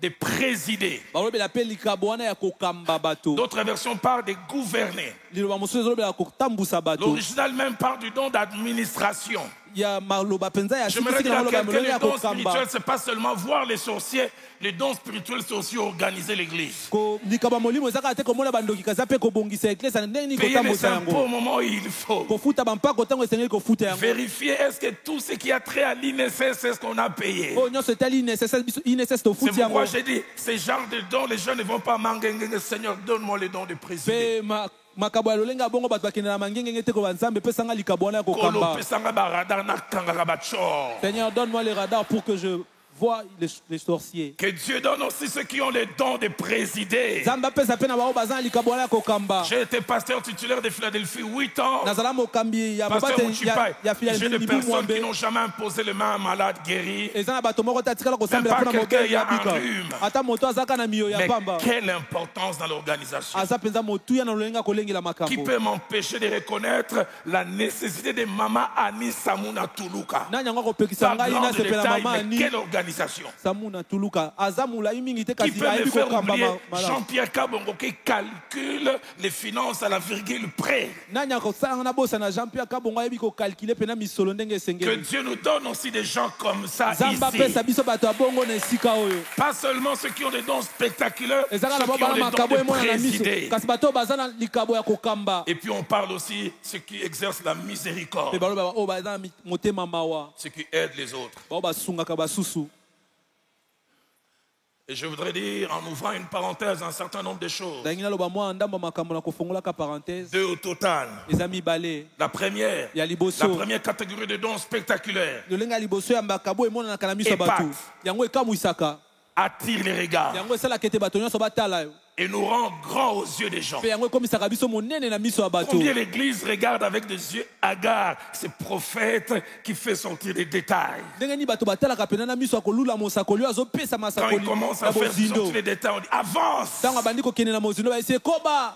A: de présider.
B: balobela mpe likabo wana ya kokamba bato.
A: D'autres versions parlent de gouverner.
B: liloba mosusu ezolobela kotambusa bato.
A: L'original même parle du don d'administration.
B: ya maloba mpenza ya
A: J'aimerais dire à
B: maloba
A: quelqu'un,
B: molele ya
A: le don
B: kokamba.
A: spirituel, c'est pas seulement voir les sorciers, le don spirituel, c'est aussi organiser l'église.
B: likabo molimo eza kaka te komona bandoki kaza mpe kobongisa eklesa ndenge nini
A: Payer les
B: kotambusa
A: impôts
B: yango.
A: au moment où il faut.
B: kofuta bampako ntango esengeli kofuta yango.
A: Vérifier est-ce que tout ce qui a trait à l'INSS, c'est ce qu'on a payé.
B: oyo nyonso etali inss
A: C'est
B: tofuti yango.
A: pourquoi j'ai dit, ces genres de dons, les gens ne vont pas manquer. Seigneur, donne-moi les dons de présider.
B: mpe makabo ya lolenge ya bongo bato bakendela mangengenge te koba nzambe epesanga likabo wana ya
A: Kolo
B: kokamba.
A: pesanga baradar na kangaka bachor.
B: Seigneur, donne-moi les radars pour que je vois les sorciers.
A: Que Dieu donne aussi ceux qui ont les dons de présider.
B: Nzambe apesa mpe na bango baza na likabo wana ya kokamba.
A: J'ai été pasteur titulaire de Philadelphie 8 ans.
B: nazala mokambi ya
A: Pasteur
B: mobate
A: Mouchipai,
B: ya
A: j'ai
B: Philadelphie
A: des
B: libu
A: personnes
B: mwambe.
A: qui n'ont jamais imposé les mains à un malade guéri.
B: eza na bato moko te atikala kosambela
A: Même pas
B: mpona
A: quelqu'un,
B: mobeli
A: il y a
B: ya bika.
A: un rhume.
B: ata moto azaka na miyo ya
A: Mais
B: pamba.
A: quelle importance dans l'organisation.
B: aza mpenza motuya na lolenge akolengela
A: Qui
B: makambo.
A: peut m'empêcher de reconnaître la nécessité de Maman Annie Samuna Tuluka?
B: nani yango akopekisa
A: Pas
B: ngai
A: grand
B: nasepela
A: détail,
B: mama
A: mais
B: ani
A: quelle organisation?
B: samuna tuluka aza molai mingi te
A: Qui
B: kasi
A: peut me
B: ayebi
A: faire
B: kokamba
A: oublier
B: malamu.
A: Jean-Pierre Kabongo qui calcule les finances à la virgule près?
B: nani akosanga na bosa na Jean Pierre Kabongo ayebi kokalkile pena misolo ndenge
A: Que
B: esengeli.
A: Dieu nous donne aussi des gens comme ça
B: nzambe
A: ici.
B: apesa biso bato ya bongo na esika oyo.
A: Pas seulement ceux qui ont des dons spectaculaires, ceux
B: ezaka na
A: qui ont
B: babana
A: des dons
B: makabo
A: de
B: emona na miso
A: présider.
B: kasi bato oyo baza na likabo ya kokamba.
A: Et puis on parle aussi ceux qui exercent la
B: mpe
A: miséricorde,
B: baloba oyo baza na motema mawa
A: ceux qui aident les autres.
B: bao basungaka basusu.
A: Et je voudrais dire, en ouvrant une parenthèse, un certain nombre de choses.
B: ndangi naloba mwa ndambo makambo na kofungolaka parenthèse.
A: Deux au total.
B: eza mibale
A: La première,
B: ya
A: la
B: liboso.
A: première catégorie de dons spectaculaires
B: lolenge ya liboso ya makabo emonanaka na miso ya bato.
A: Impact.
B: yango ekamwisaka.
A: attire les regards
B: yango esalaka ete bato nyonso batala yo.
A: et nous rend grands aux yeux des gens.
B: mpe yango ekomisaka biso monene na miso ya bato.
A: Combien l'Église regarde avec des yeux hagards ces prophètes qui fait sortir des détails.
B: ndenge nini bato batalaka pena na miso ya kolula mosakoli oyo azopesa
A: Quand
B: masakoli
A: il commence
B: ya
A: à faire
B: bozindo.
A: sortir les détails, on dit avance.
B: ntango abandi kokende na mozindo baesi ekoba.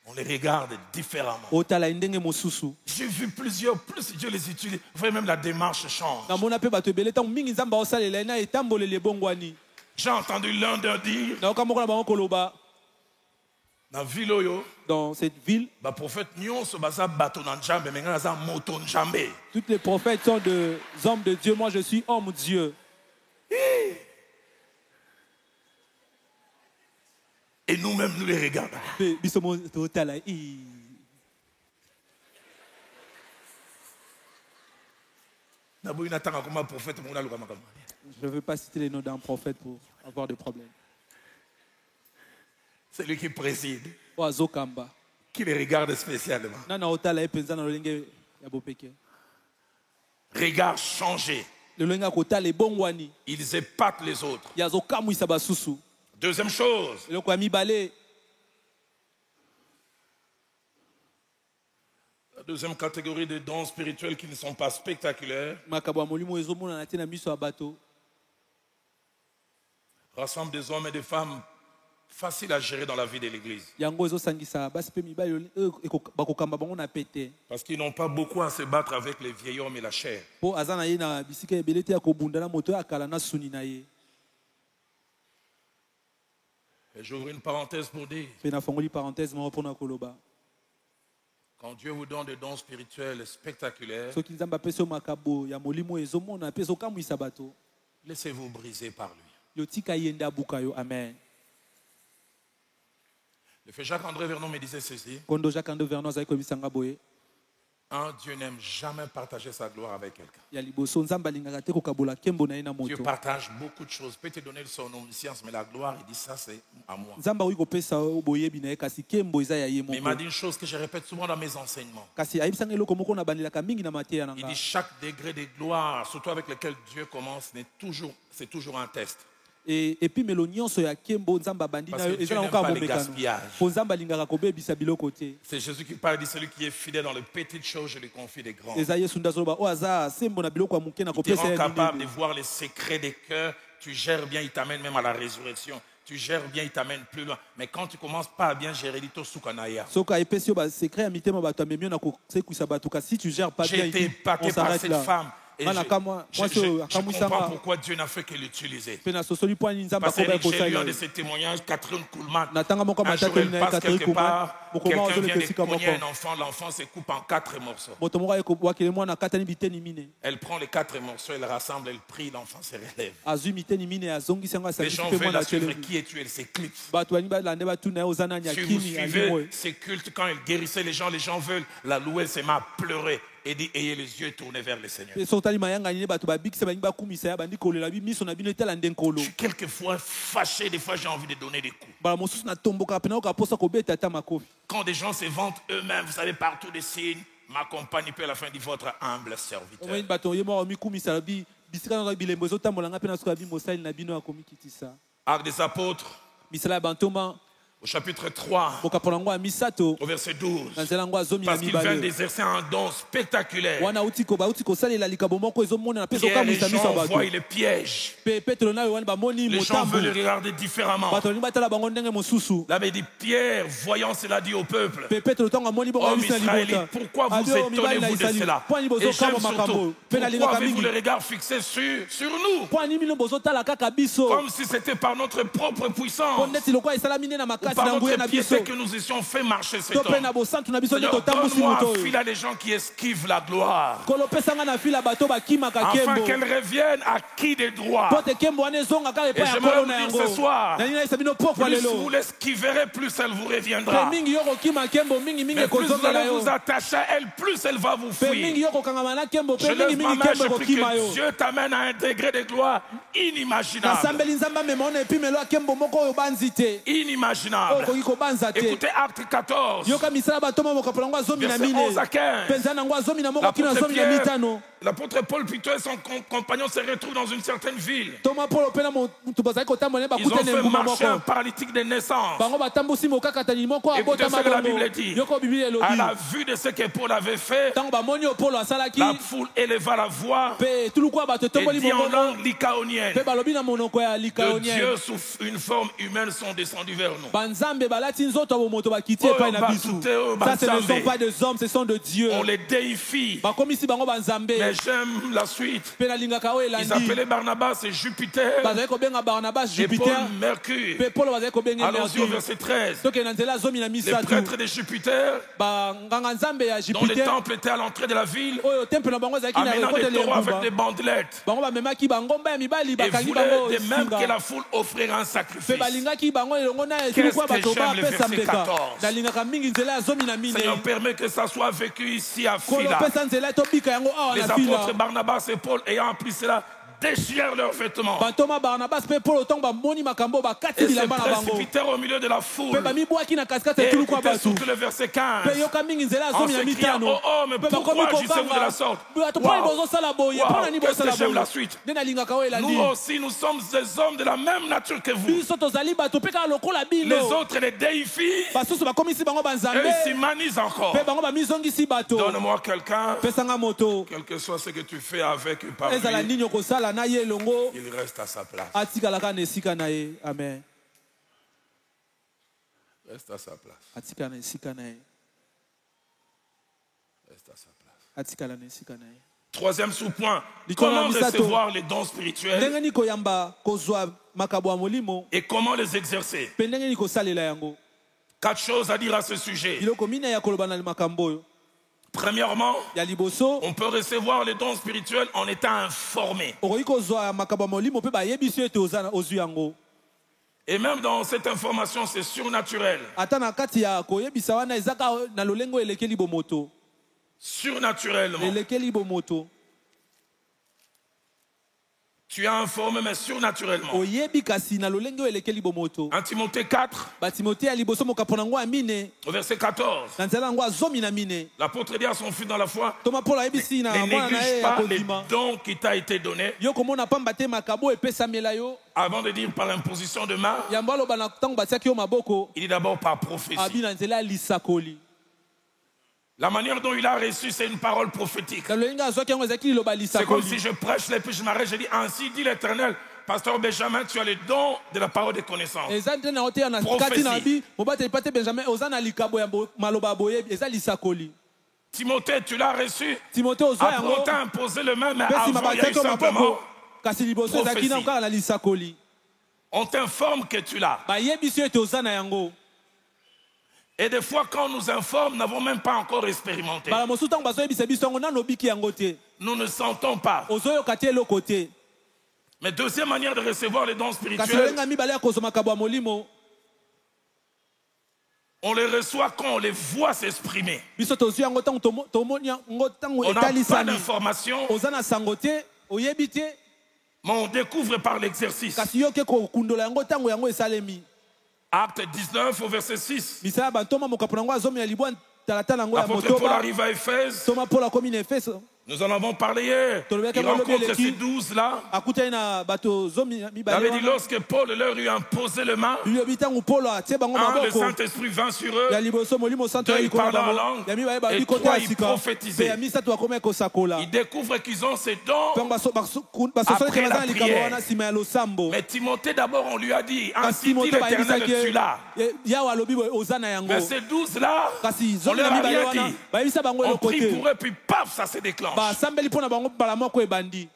A: On les regarde différemment.
B: otala ndenge mosusu.
A: J'ai vu plusieurs, plus Dieu les utilise, vous voyez même la démarche change.
B: namona mpe bato ebele ntango mingi nzambe aosalela ye na etamboleli ebongwani.
A: J'ai entendu l'un d'eux dire,
B: nayoka moko na bango koloba
A: dans la ville oyo,
B: dans cette ville
A: ba prophète nyonso baza bato na nzambe mais nga za moto nzambe.
B: tous les prophètes sont des hommes de Dieu. Moi je suis homme Dieu.
A: Et nous-mêmes nous les regardons.
B: mpe biso mo totala ii.
A: Naboyi natanga comme un prophète mon aluka makambo.
B: Je ne veux pas citer les noms d'un prophète pour avoir des problèmes.
A: C'est lui qui préside,
B: o azokamba
A: qui les regarde spécialement.
B: nana otala ye mpenza na lolenge ya bopeke.
A: Regard changé.
B: lolenge ya kotala ebongwani
A: Ils épatent les autres.
B: ye azokamwisa basusu.
A: Deuxième chose,
B: eloko ya mibale
A: la deuxième catégorie de dons spirituels qui ne sont pas spectaculaires
B: makambo ya molimo ezomonana te na miso ya bato.
A: rassemble des hommes et des femmes faciles à gérer dans la vie de l'Église.
B: yango ezosangisa basi mpe mibali oyo bakokamba bango na pete.
A: Parce qu'ils n'ont pas beaucoup à se battre avec les vieils hommes et la chair.
B: mpo aza na ye na bisika ebele te ya kobunda na moto oyo akala na suni na ye.
A: Et j'ouvre une parenthèse pour dire,
B: mpe nafongoli parenthèse moko mpona koloba
A: quand Dieu vous donne des dons spirituels spectaculaires,
B: soki nzambe apesi yo makabo ya molimo oyo ezomona mpe ezokamwisa bato
A: laissez-vous briser par lui.
B: yotika ye nde abuka yo. amen.
A: Le frère Jacques-André Vernon me disait ceci,
B: kondo Jacques Ando Vernon azali koyebisanga boye
A: Un, Dieu n'aime jamais partager sa gloire avec quelqu'un.
B: ya liboso nzambe alingaka te kokabola nkembo na ye na
A: Dieu
B: moto.
A: partage beaucoup de choses. Peut te donner son omniscience, mais la gloire, il dit ça, c'est à moi.
B: nzambe akoki kopesa oyo boyebi na ye kasi nkembo eza ya ye
A: Mais il m'a
B: moko.
A: dit une chose que je répète souvent dans mes enseignements.
B: kasi ayebisanga eloko moko na bandelaka mingi na mateya na
A: Il
B: nga.
A: dit chaque degré de gloire, surtout avec lequel Dieu commence, c'est toujours un test.
B: epimelo nyonso ya nkembo nzambe abandi na yo eza na koka momekano mpo nzambe alingaka kobebisa biloko te.
A: C'est Jésus qui parle, dit celui qui est fidèle dans les petites choses, je lui confie des grandes.
B: eza yesu nde azoloba oyo aza sembo na biloko ya moke na
A: Il te
B: kopesa
A: rend
B: ye
A: capable de
B: minene.
A: voir les secrets des cœurs. Tu gères bien, il t'amène même à la résurrection. Tu gères bien, il t'amène plus loin. Mais quand tu commences pas à bien gérer, il t'osukanaya.
B: soki ayepesi yo basekret ya mitema bato amemi yo na kosekwisa bato kasi si tu gères pas
A: J'ai
B: bien
A: été épaté
B: on
A: par
B: s'arrête
A: cette
B: là.
A: femme. Et
B: Bana kama mwasi oyo
A: je comprends
B: akamwisanga
A: pourquoi Dieu n'a fait que l'utiliser.
B: mpe nasosoli mpo ani nzambe
A: Parce
B: akoba
A: que j'ai lu un
B: ekosala
A: de ses témoignages, Catherine Kuhlman.
B: na tanga moko
A: Un jour,
B: matakeli
A: elle
B: na ye
A: passe
B: Catherine
A: quelque
B: Kuhlman
A: part,
B: mokoma
A: quelqu'un
B: azoleka
A: vient de
B: esika
A: cogner
B: moko
A: un enfant, l'enfant se coupe en 4 morceaux.
B: moto moko wakele mwana akatani biteni mine
A: Elle prend les 4 morceaux, elle rassemble, elle prie, l'enfant se relève.
B: azwi miteni mine azongisi yango
A: Les
B: asangisi
A: gens
B: mpe
A: veulent
B: mwana
A: la suivre.
B: atelemi
A: Qui es-tu? Elle s'éclipse.
B: bato balingi balande batuna ye oza nani
A: Si vous
B: akini
A: suivez
B: alimwe
A: ces cultes, quand elle guérissait les gens veulent la louer, elle se met à pleurer et dit ayez les yeux tournés vers le Seigneur.
B: mpe soki otali mayanga nini bato babikisa balingi bakumisa ya bandi kolela miso na bino etala nde nkolo
A: Je suis quelquefois fâché, des fois j'ai envie de donner des coups.
B: mbala mosusu natombokaka pena oka posa kobeta ata makofi
A: Quand des gens se vantent eux-mêmes, vous savez, partout des signes, ma compagne peut à la fin dire votre humble serviteur.
B: omoni bato ye moko mikumisa lobi bisika naza bilembo ezotambolanga mpe na soki abi mosali na bino akomikitisa
A: Actes des apôtres,
B: misala ya bantoma
A: au chapitre 3,
B: bokapola yango ya misato
A: au verset 12.
B: na nzela yango ya zomi na
A: Parce qu'il vient
B: mibale
A: d'exercer un don spectaculaire.
B: wana bauti kosalela likambo moko ezomonana mpe
A: Pierre, les
B: ezokamwisa miso ya
A: gens
B: bato
A: voient le piège.
B: mpe petelo nayo wani bamoni
A: Les gens veulent le
B: motambo
A: regarder différemment.
B: bato balingi batala bango ndenge mosusu
A: Là, il dit Pierre, voyant cela, dit au peuple,
B: mpe petelo ntango amoni bongo
A: hommes
B: abisi na
A: israélites,
B: libota
A: pourquoi vous
B: abi oyo mibali na
A: étonnez-vous de
B: isali
A: cela?
B: mpo ani
A: Et j'aime
B: bozokamba makambo
A: surtout,
B: mpe
A: pourquoi
B: nalingaka
A: avez-vous
B: mingi
A: le regard fixé sur nous?
B: mpo ani bino bozotala kaka biso
A: Comme si c'était par notre propre
B: mpo
A: puissance
B: ndeti lokola esalami nde na
A: ou
B: makasi
A: par
B: na nguya
A: notre
B: na biso
A: piété que nous étions fait marcher cet
B: to mpe na
A: homme.
B: bosantu na biso nde
A: Seigneur,
B: totambusi
A: donne-moi
B: moto
A: un
B: oyo
A: fil à des gens qui esquivent la gloire,
B: kolo pesanga na fila bato bakimaka
A: afin
B: nkembo
A: qu'elle revienne à qui des droits.
B: mpo te nkembo wana ezonga kaka epai
A: Et
B: ya
A: j'aimerais
B: kolo
A: vous
B: na
A: dire
B: yango
A: ce soir,
B: nani nayesa bino pokwa
A: Plus
B: lelo
A: vous l'esquiverez, plus elle vous
B: mpe
A: reviendra.
B: mingi yo kokima nkembo mingi
A: Mais plus vous
B: ekozongela
A: allez
B: yo
A: vous attacher à elle, plus elle va vous
B: mpe mingi
A: fuir.
B: yo kokangama na nkembo
A: Je
B: mpe mingi
A: lève ma
B: mingi
A: main,
B: nkembo
A: je prie
B: ekokima
A: que
B: yo
A: Dieu t'amène à un degré de gloire inimaginable.
B: nasambeli nzambe amema ona epimelo ya nkembo moko oyo banzi te oyo
A: Inimaginable.
B: okoki kobanza te
A: Écoutez Acte 14,
B: yoka misala batoma mokapola yango azomi na
A: verset
B: mine
A: 11 à 15.
B: mpenza nango azomi na moko kino
A: L'apôtre
B: azomi na mitano
A: l'apôtre Paul plutôt et son compagnon se retrouvent dans une certaine ville.
B: toma polo mpe na motu bazali kotambola ne
A: Ils ont
B: bakutani
A: fait
B: enguma
A: marcher un
B: moko
A: paralytique de naissance.
B: bango batambusi mokakatani moko
A: Écoutez
B: abotama
A: ce que la
B: bongo
A: Bible dit.
B: yoko bibili
A: À
B: elobi
A: la vue de ce que Paul avait fait,
B: ntango bamoni oyo polo asalaki
A: la foule éleva la voix
B: mpe tuluku ya bato
A: et
B: etomboli
A: dit en
B: mongongo
A: langue lycaonienne.
B: mpe balobi na monoko ya
A: De
B: likaonienne
A: Dieu sous une forme humaine sont descendus vers nous.
B: banzambe balati nzoto ya bomoto bakiti
A: Oyo
B: epai na biso
A: batute, oyo
B: ça ce ne
A: banzambe.
B: sont pas des hommes ce sont de Dieu
A: On les déifie.
B: bakomisi bango banzambe
A: Mais j'aime la suite.
B: mpe nalingaka oyo
A: Ils
B: elandi
A: appelaient Barnabas et Jupiter
B: bazali kobenga barnabas
A: et Paul
B: jupiter
A: Mercure.
B: mpe polo bazali kobenga
A: Allons-y au
B: mercure
A: verset 13.
B: toke na nzela zomi na
A: Les
B: misato
A: prêtres de Jupiter,
B: banganga nzambe ya
A: dont le
B: jupiter
A: temple était à l'entrée de la ville,
B: oyo temple na bango ezalaki na
A: amenant des
B: ekoteli
A: taureaux avec
B: engumba
A: des bandelettes,
B: bango bamemaki bangomba ya mibali
A: et
B: bakangi bango
A: voulaient de même que
B: singa
A: la foule offrir un
B: mpe
A: sacrifice.
B: balingaki bango elongo na
A: Qu'est-ce
B: etuluku ya
A: que
B: bato
A: j'aime le
B: bapesa
A: verset
B: mbeka
A: 14.
B: nalingaka mingi nzela ya zomi na mine
A: Seigneur, permet que ça soit vécu ici à
B: kolo
A: Phila.
B: pesa nzela tobika yango awa
A: Les
B: na fila
A: apôtres Barnabas et Paul ayant appris cela, déchirèrent leurs vêtements
B: bantoma barnabas mpe polo ntango bamoni makambo bakati
A: et se
B: bilamba na bango
A: précipitèrent au milieu de la foule.
B: mpe bamibwaki na katikati ya
A: Et
B: tuluku ya
A: écoutez
B: bato
A: surtout le verset 15.
B: mpe yoka mingi nzela ya
A: En
B: zomi na
A: se criant,
B: mitano
A: oh, oh, mais
B: mpe
A: pourquoi
B: bakomi
A: agissez-vous de la
B: kokanga
A: sorte?
B: bato mponi
A: Wow.
B: bozosala boye
A: Wow.
B: mpona nini
A: Qu'est-ce que
B: bosala
A: j'aime la
B: boye
A: suite?
B: nde nalingaka oyo elandi
A: Nous aussi, nous sommes des hommes de la même nature que vous.
B: biso tozali bato mpe kaka lokola
A: Les
B: bino
A: autres les déifient,
B: basusu bakomisi bango
A: eux
B: banzambe
A: ils s'humanisent encore.
B: mpe bango bamizongisi bato
A: Donne-moi quelqu'un,
B: pesanga moto
A: quel que soit ce que tu fais avec ou par
B: ezala
A: lui,
B: nini okosala na ye elongo
A: il reste à sa place.
B: atikalaka na esika na ye amen
A: Reste à sa place.
B: atikala na esika na ye
A: Reste à sa place.
B: atikala na esika na ye
A: Troisième sous-point,
B: Likolo
A: comment
B: misato.
A: recevoir les dons spirituels
B: ndenge nini koyamba kozwa makabo ya molimo
A: et comment les exercer?
B: mpe ndenge nini kosalela yango
A: 4 choses à dire à ce sujet.
B: biloko minei ya koloba na makambo oyo
A: Premièrement,
B: ya liboso
A: on peut recevoir les dons spirituels en étant informé.
B: okoki kozwa makambo ya molimo mpe bayebisi yo ete ozwi yango
A: Et même dans cette information, c'est surnaturel.
B: ata na kati ya koyebisa wana eza kaka na lolengo elekeli bomoto
A: surnaturellement.
B: elekeli bomoto
A: Tu es informé, mais surnaturellement.
B: oyebi kasi na lolenge oyo elekeli bomoto
A: 1 Timothée 4,
B: batimote ya liboso mokapo nango ya mine
A: au verset 14.
B: na nzela yango azomi na mine
A: L'apôtre dit à son fils dans la foi,
B: toma polo ayebisi na
A: ne
B: mwana na ye
A: néglige
B: ya
A: pas les
B: kondima
A: dons qui t'a été donné,
B: yo komona pamba te makabo epesamela yo
A: avant de dire par l'imposition de main.
B: yambo aloba na ntango batiaki yo maboko
A: Il dit d'abord par prophétie.
B: abi na nzela ya lisakoli
A: La manière dont il a reçu, c'est une parole prophétique.
B: na lolenge azwaki yango ezalaki liloba
A: C'est comme si
B: lisakoli
A: je prêche et puis je m'arrête, je dis ainsi dit l'Éternel. Pasteur Benjamin, tu as le don de la parole de connaissance.
B: eza nde na oteya na
A: Prophétie.
B: kati na bi mobateli pa te benjamin oza na likabo ya maloba ya boyebi eza lisakoli
A: Timothée, tu l'as reçu.
B: timote ozwa
A: Après, on
B: yango
A: t'a imposé le même, mais
B: mpe nsima
A: avant, il y a eu
B: batiaki yo
A: simplement,
B: maboko kasi liboso ezalaki na
A: prophétie.
B: kaka na lisakoli
A: on t'informe que tu l'as.
B: bayebisi yo ete oza na yango
A: Et des fois, quand on nous informe, nous n'avons même pas encore expérimenté.
B: mbala mosusu ntango bazoyebisa biso yango nano obiki yango te
A: Nous ne sentons pas.
B: ozoyoka te eloko te
A: Mais deuxième manière de recevoir les dons
B: kasi
A: spirituels,
B: lolenga mibale ya kozwa makabo ya molimo
A: on les reçoit quand on les voit s'exprimer.
B: biso tozwi yango ntango tomoni yango ntango
A: On n'a pas
B: etalisami
A: d'information,
B: oza na sango te oyebi te
A: mais on découvre par l'exercice.
B: kasi yo ke kokundola yango ntango yango esalemi
A: Acte 19 au verset 6.
B: misala ya bantoma mokapo nango azomi na libwa talatala yango ya
A: L'apôtre Paul
B: motoba
A: arrive à Éphèse.
B: toma polo akomi na efeso
A: Nous en avons parlé hier. Il rencontre ces 12-là.
B: akutani na bato zomi
A: Il avait
B: mibale
A: dit lorsque Paul leur eut imposé le main,
B: bilobi ntango polo atie bango
A: le
B: maboko
A: Saint-Esprit vint sur eux.
B: ya liboso molimo santo
A: Deux,
B: ya
A: ils
B: likolo
A: parlaient en
B: bango
A: langue.
B: ya mibale
A: Et
B: balobi kota
A: trois,
B: ya
A: ils
B: sika
A: prophétisaient.
B: mpe ya misato bakoma ekosakola
A: Ils découvrent qu'ils ont ces dons.
B: ntango basosoli
A: Après
B: te
A: la
B: baza na likambo
A: prière.
B: wana nsima ya losambo
A: Mais Timothée, d'abord, on lui a dit,
B: kasi
A: ainsi dit
B: timote
A: l'Éternel,
B: bayebisaki
A: tu l'as.
B: yawe alobi boye oza na yango
A: Mais ces 12-là,
B: kasi
A: on
B: zomi
A: leur
B: na
A: a
B: mibale
A: rien
B: wana
A: dit.
B: bayebisa bango
A: On
B: eloko
A: prie
B: te
A: pour eux, puis paf, ça se déclenche.
B: basambeli mpo na bango mbala moko ebandi
A: Je ne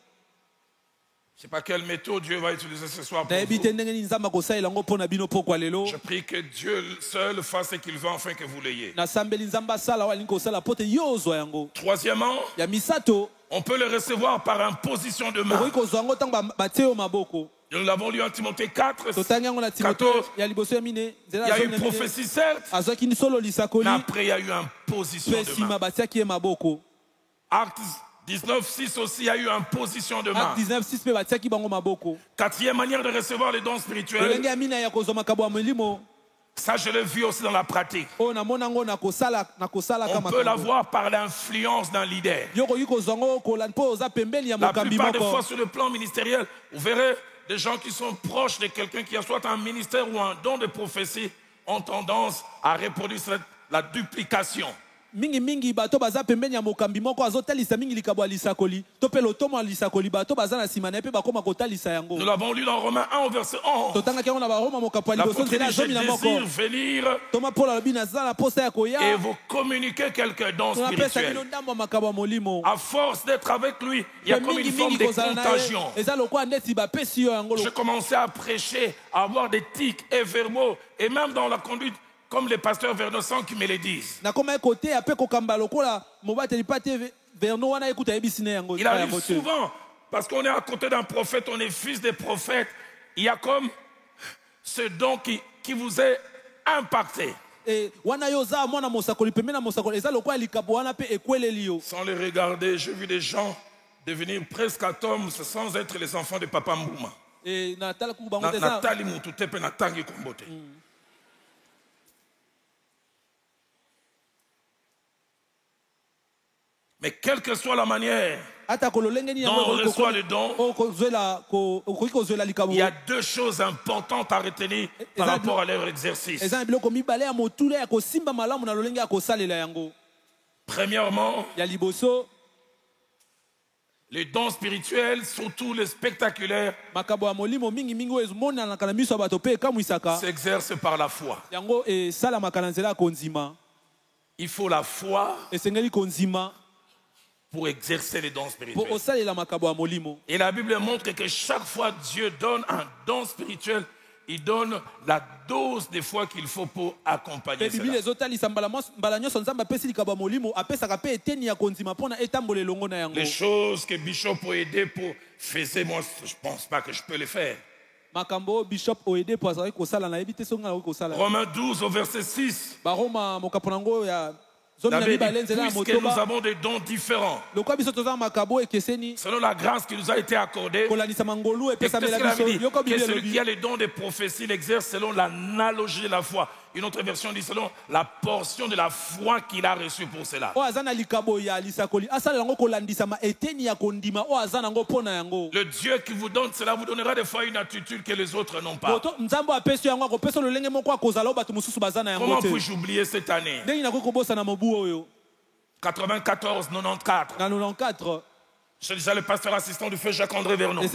A: sais pas quelle méthode Dieu va utiliser ce soir pour
B: nayebi
A: vous.
B: te ndenge nini nzambe akosalela yango mpo na bino pokwa lelo
A: Je prie que Dieu seul fasse ce qu'il veut afin que vous l'ayez.
B: nasambeli nzambe asala oyo alingi kosala mpo te yo ozwa yango
A: Troisièmement,
B: ya misato
A: on peut le recevoir par imposition de main.
B: okoki kozwa yango ntango batie yo maboko
A: Nous l'avons lu en Timothée 4.
B: totangi yango na timote
A: 14.
B: ya liboso ya mine
A: Il
B: nzela
A: y a
B: ya
A: eu
B: zomi na mine
A: prophétie, certes,
B: azwaki solo
A: mais
B: lisakoli
A: après il y a eu imposition
B: mpe
A: de
B: nsima
A: main.
B: batiaki ye maboko
A: Acte 19, 6 aussi, il y a eu imposition de main.
B: acte 19 6 mpe batiaki bango maboko
A: Quatrième manière de recevoir les dons spirituels,
B: lolenge ya mina ya kozwa makabo ya molimo
A: ça je l'ai vu aussi dans la pratique.
B: oyo namona yango na kosalaka
A: On
B: makambo
A: peut l'avoir par l'influence d'un leader.
B: yo okoki kozwa yango kola mpo oza pembeni ya
A: La
B: mokambi
A: plupart des
B: moko
A: fois sur le plan ministériel, vous verrez des gens qui sont proches de quelqu'un qui a soit un ministère ou un don de prophétie ont tendance à reproduire la duplication.
B: mingimingi bato baza pembeni ya mokambi moko azotalisa mingi likabo ya lisakoli to mpe lotomo ya lisakoli bato baza na nsima na ye mpe bakóma kotalisa yango
A: Nous l'avons lu dans Romains 1 au verset 11.
B: totangaki yango na baroma mokapo ya liboso
A: L'apôtre
B: nzela ya
A: dit, je
B: zomi na moko
A: désire venir
B: toma mpolo alobi naza na posa ya
A: et
B: koya
A: vous communiquer quelques dons
B: tonapesa bino
A: spirituels.
B: ndambo ya makabo ya molimo
A: À force d'être avec lui, il y a
B: mpe
A: comme une forme
B: mingimingi
A: de
B: kozala na ye
A: contagion.
B: eza lokola ndeti bapesi yo yango
A: Je commençais à prêcher, à avoir des tics et verbaux, et même dans la conduite, comme les pasteurs Vernossan qui me le disent.
B: nakoma ye koteya mpe kokamba lokola mobateli pa te verno wana ekuta yebisi ne yango
A: Il arrive
B: yango te
A: souvent, parce qu'on est à côté d'un prophète, on est fils des prophètes, il y a comme ce don qui vous est impacté.
B: wana yo oza mwana mosakoli pembeni na mosakoli eza lokola likabo wana mpe ekweleli yo
A: Sans les regarder, j'ai vu des gens devenir presque atomes sans être les enfants de Papa Mbouma.
B: natala kuku bango te eza
A: Natali Moutoute pe Natangi Kombote. Mais quelle que soit la manière,
B: ata kololenge nini
A: dont on reçoit le don,
B: okoki kozwela likabo
A: il y a deux choses importantes à retenir par rapport à leur exercice.
B: eza na biloko mibale ya motula ya kosimba malamu na lolenge ya kosalela yango
A: Premièrement,
B: ya liboso
A: les dons spirituels, surtout les spectaculaires,
B: makabo ya molimo mingimingi oyo emonanaka na miso ya bato mpe ekamwisaka
A: s'exercent par la foi.
B: yango esalamaka na nzela ya kondima
A: Il faut la foi
B: esengeli kondima
A: pour exercer les dons
B: mpo
A: spirituels.
B: osalela makabo ya molimo
A: Et la Bible montre que chaque fois Dieu donne un don spirituel, il donne la dose de foi qu'il faut pour
B: mpe
A: accompagner
B: biblia
A: cela.
B: ezotalisa mbala nyonso nzambe apesi likabo ya molimo apesaka mpe eteni ya kondima mpo na etambola elongo na yango
A: Les choses que Bishop peut aider pour faire, moi je ne pense pas que je peux le faire.
B: makambo oyo bishop oyede po azalaki kosala nayebi te songa nakoki kosala
A: Romains 12 au verset 6.
B: baroma mokapo nango ya
A: L'abbé dit, puisque nous avons des dons différents, selon la grâce qui nous a été accordée, que celui qui a les dons de prophétie l'exerce selon l'analogie de la foi. Une autre version dit selon la portion de la foi qu'il a reçue pour cela. Le Dieu qui vous donne cela vous donnera des fois une attitude que les autres n'ont pas. Comment puis-je oublier cette année 94-94. Je disais le pasteur assistant du feu Jacques-André Vernon. Une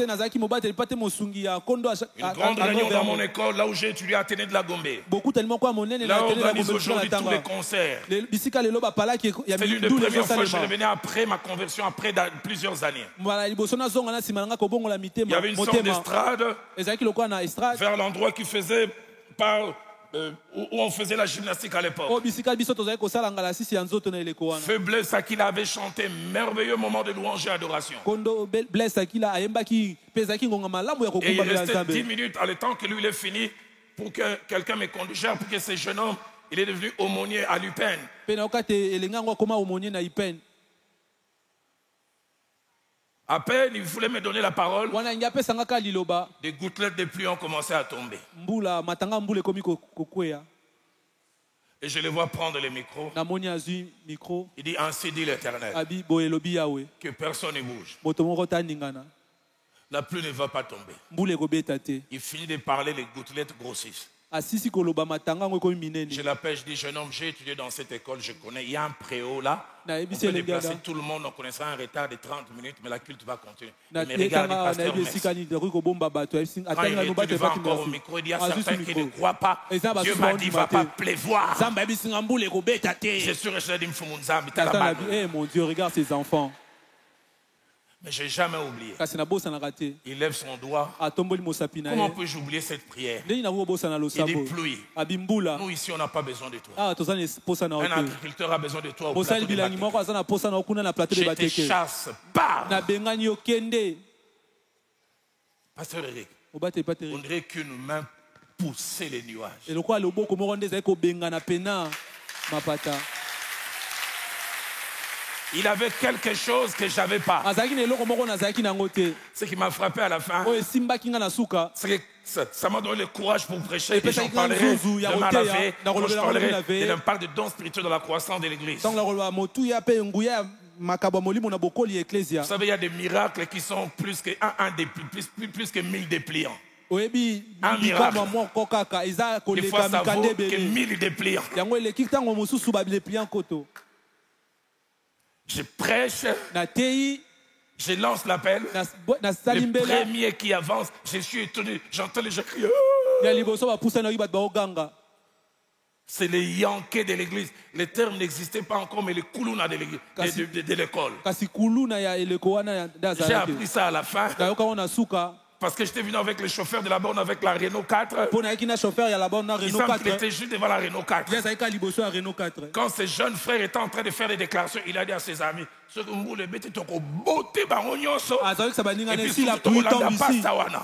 A: grande réunion dans mon école, là où j'ai étudié à Athénée de la Gombe. Là on organise aujourd'hui tous les concerts. C'est l'une des premières fois que je revenais après ma conversion, après plusieurs années. Il y avait une sorte d'estrade vers l'endroit qui faisait par... où on faisait la gymnastique à l'époque. Feu Blaise qu'il avait chanté merveilleux moment de louange et adoration. Et il restait 10 minutes à le temps que lui il est fini pour que quelqu'un me conduise, pour que ce jeune homme il est devenu aumônier à l'UPEN. À peine il voulait me donner la parole, des gouttelettes de pluie ont commencé à tomber. Et je le vois prendre le micro. Il dit ainsi dit l'Éternel, que personne ne bouge. La pluie ne va pas tomber. Il finit de parler, les gouttelettes grossissent. Je l'appelle, je dis jeune homme, j'ai étudié dans cette école, je connais, il y a un préau là, on peut déplacer tout le monde, on connaissera un retard de 30 minutes, mais la culte va continuer. Il me regarde, il pasteur, quand il va encore au micro, il dit à certains qui ne croient pas, Dieu m'a dit, il ne va pas pleuvoir. Je suis resté dit,
B: mon Dieu, regarde ces enfants.
A: Mais je n'ai jamais oublié. Il lève son doigt. Comment peux-je oublier cette prière? Il dit pluie. Nous ici on n'a pas besoin de toi. Un agriculteur a besoin de toi au plateau de Batéké. Je te chasse. Bam! Pasteur Eric, on dirait qu'une main poussait les nuages. Il avait quelque chose que je n'avais pas. Ce qui m'a frappé à la fin, c'est que ça m'a donné le courage pour prêcher. Et j'en parlerai de ma lavé, quand je parlerai de l'impact de dons spirituels dans la croissance de l'Église. Vous savez, il y a des miracles qui sont plus que, plus que 1000 dépliants. Un miracle. Des fois, ça vaut que 1000 dépliants. Je prêche, je lance l'appel. Le premier qui avance, je suis étonné, j'entends les gens crier. C'est les Yankés de l'église. Le terme n'existait pas encore, mais les Kuluna de l'école. J'ai appris ça à la fin. Parce que j'étais venu avec le chauffeur de la borne avec la Renault 4. Il semble qu'il était juste devant la Renault 4. Quand ce jeune frère était en train de faire des déclarations, il a dit à ses amis,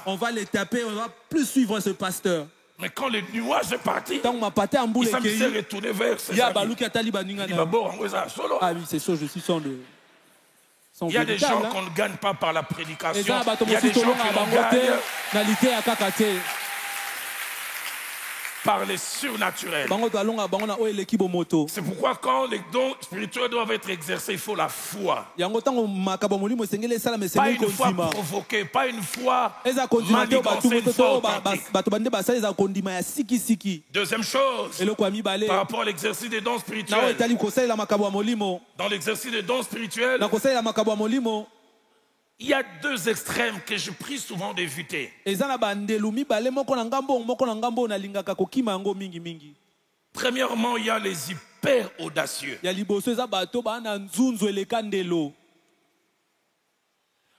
B: on va les taper, on va plus suivre ce pasteur.
A: Mais quand le nuage est parti, il s'est retourné vers ses amis. Il dit,
B: ah oui, c'est ça, je suis son...
A: Il y a des gens qu'on ne gagne pas par la prédication. Il y a des gens qui nous gagnent par les surnaturels. C'est pourquoi quand les dons spirituels doivent être exercés, il faut la foi. Pas une foi provoquée, pas une foi manigancée, une foi authentique. Deuxième chose, par rapport à l'exercice des dons spirituels. Dans l'exercice des dons spirituels, il y a deux extrêmes que je prie souvent d'éviter. Premièrement, il y a les hyper audacieux.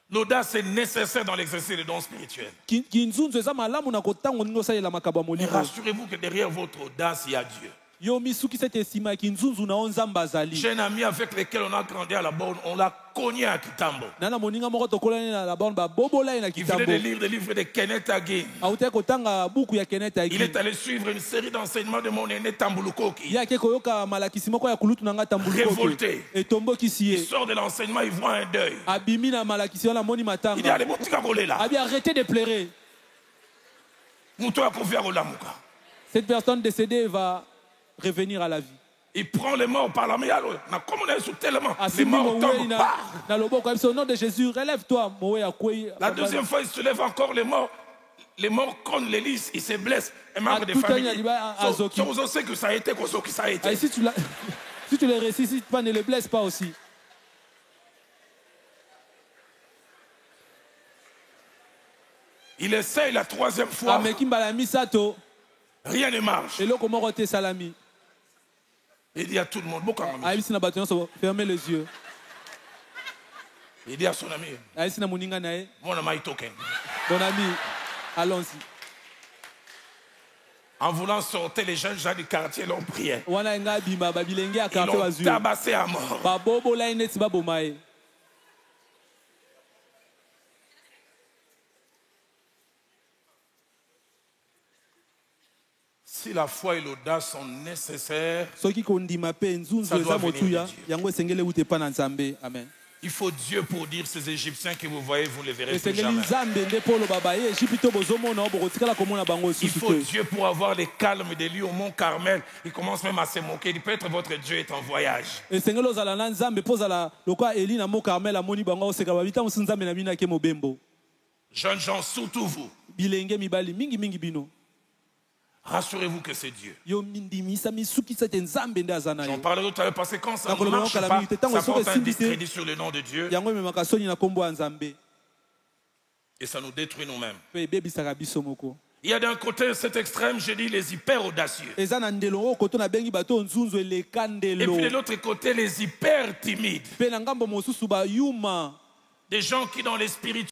A: L'audace est nécessaire dans l'exercice des dons spirituels. Mais rassurez-vous que derrière votre audace, il y a Dieu.
B: Yo misuki cette estima ki nzunzu na onzamba azali.
A: J'ai un ami avec lequel on a grandi à la borne, on l'a cogné à Kitambo.
B: Nana moninga moko tokolani na la borne ba bobola na
A: Il
B: Kitambo.
A: venait de lire des livres de Kenneth Hagin.
B: Auta kotanga buku ya Kenneth Hagin.
A: Il est allé suivre une série d'enseignements de mon aîné Tambulukoki.
B: Ya ke koyoka malakisi moko ya kulutu nanga Tambulukoki.
A: Révolté.
B: Et tombo
A: Il
B: kisiye.
A: sort de l'enseignement, il voit un deuil.
B: Abimi na malakisi wana moni matanga.
A: Il dit allez, motika kolé là.
B: Abi arrêtez de pleurer.
A: Mouto a confié au lamuka.
B: Cette personne décédée va revenir à la vie.
A: Il prend les morts par la main. Comme on est sous tellement, les
B: Asimi
A: morts
B: mowe
A: tombent.
B: na loboko au nom de Jésus, relève-toi mowe ya kwei.
A: La deuxième fois, il se lève encore les morts. Les morts contre les lisses, ils se blessent. Un membre de
B: tout
A: famille.
B: un yaliba à Zoki.
A: Vous savez que ça a été, que ça a été.
B: Ah, si tu les ressuscites pas, ne les blesse pas aussi.
A: Il essaye la troisième fois.
B: Amekimbala misato.
A: Rien ne marche.
B: Et là, comment roter salami?
A: Il dit à tout le monde,
B: Aïsina bâtiment, fermez les yeux.
A: il dit à son ami,
B: Aïsina moninga nae.
A: mon ami token.
B: Bon ami, allons-y.
A: En voulant sortir, les jeunes gens du quartier l'ont prié.
B: Wana nga bima babilenge
A: Ils
B: akafe
A: l'ont
B: bazu.
A: tabassé à mort.
B: Ba bobo la ineti ba bomae.
A: Si la foi et l'audace sont nécessaires,
B: Soki kondima pe nzunzu
A: Ça doit
B: eza motuya,
A: venir de Dieu.
B: yango esengele ute pa na Nzambe. Amen.
A: il faut Dieu pour dire ces Égyptiens que vous voyez, vous ne les verrez plus
B: Esengeli
A: jamais.
B: Nzambe nde polo baba ye Egypte bozomona bokotikala komona bango
A: Il
B: susu
A: faut
B: te.
A: Dieu pour avoir le calme de lui au mont Carmel. Il commence même à se moquer. Il dit peut-être votre Dieu est en voyage.
B: Esengeli ozala na Nzambe pozala lokwa Eli na mo Carmel amoni bango oseka babita musu Nzambe na bina ke mobembo.
A: Jeunes gens, surtout vous,
B: Bilenge mibali mingi mingi bino.
A: rassurez-vous que c'est Dieu.
B: Yo mindimisa misuki sete Nzambe nde azana
A: J'en
B: yo.
A: parlerai tout à l'heure parce que quand ça ne
B: Nakolo
A: marche
B: kala
A: pas,
B: mingi te, tango
A: ça
B: soki
A: porte un
B: esimbi te.
A: discrédit sur le nom de Dieu
B: Yango ememaka soni na kombo ya Nzambe.
A: et ça nous détruit nous-mêmes.
B: Pe ebebisaka biso moko.
A: Il y a d'un côté cet extrême, je dis les hyper audacieux.
B: Eza na ndelo oyo koto na bengi bato nzunzu eleka
A: Et
B: ndelo.
A: puis de l'autre côté, les hyper timides.
B: Pe na ngambo mosusu ba yuma.
A: Des gens qui dans les spirituels,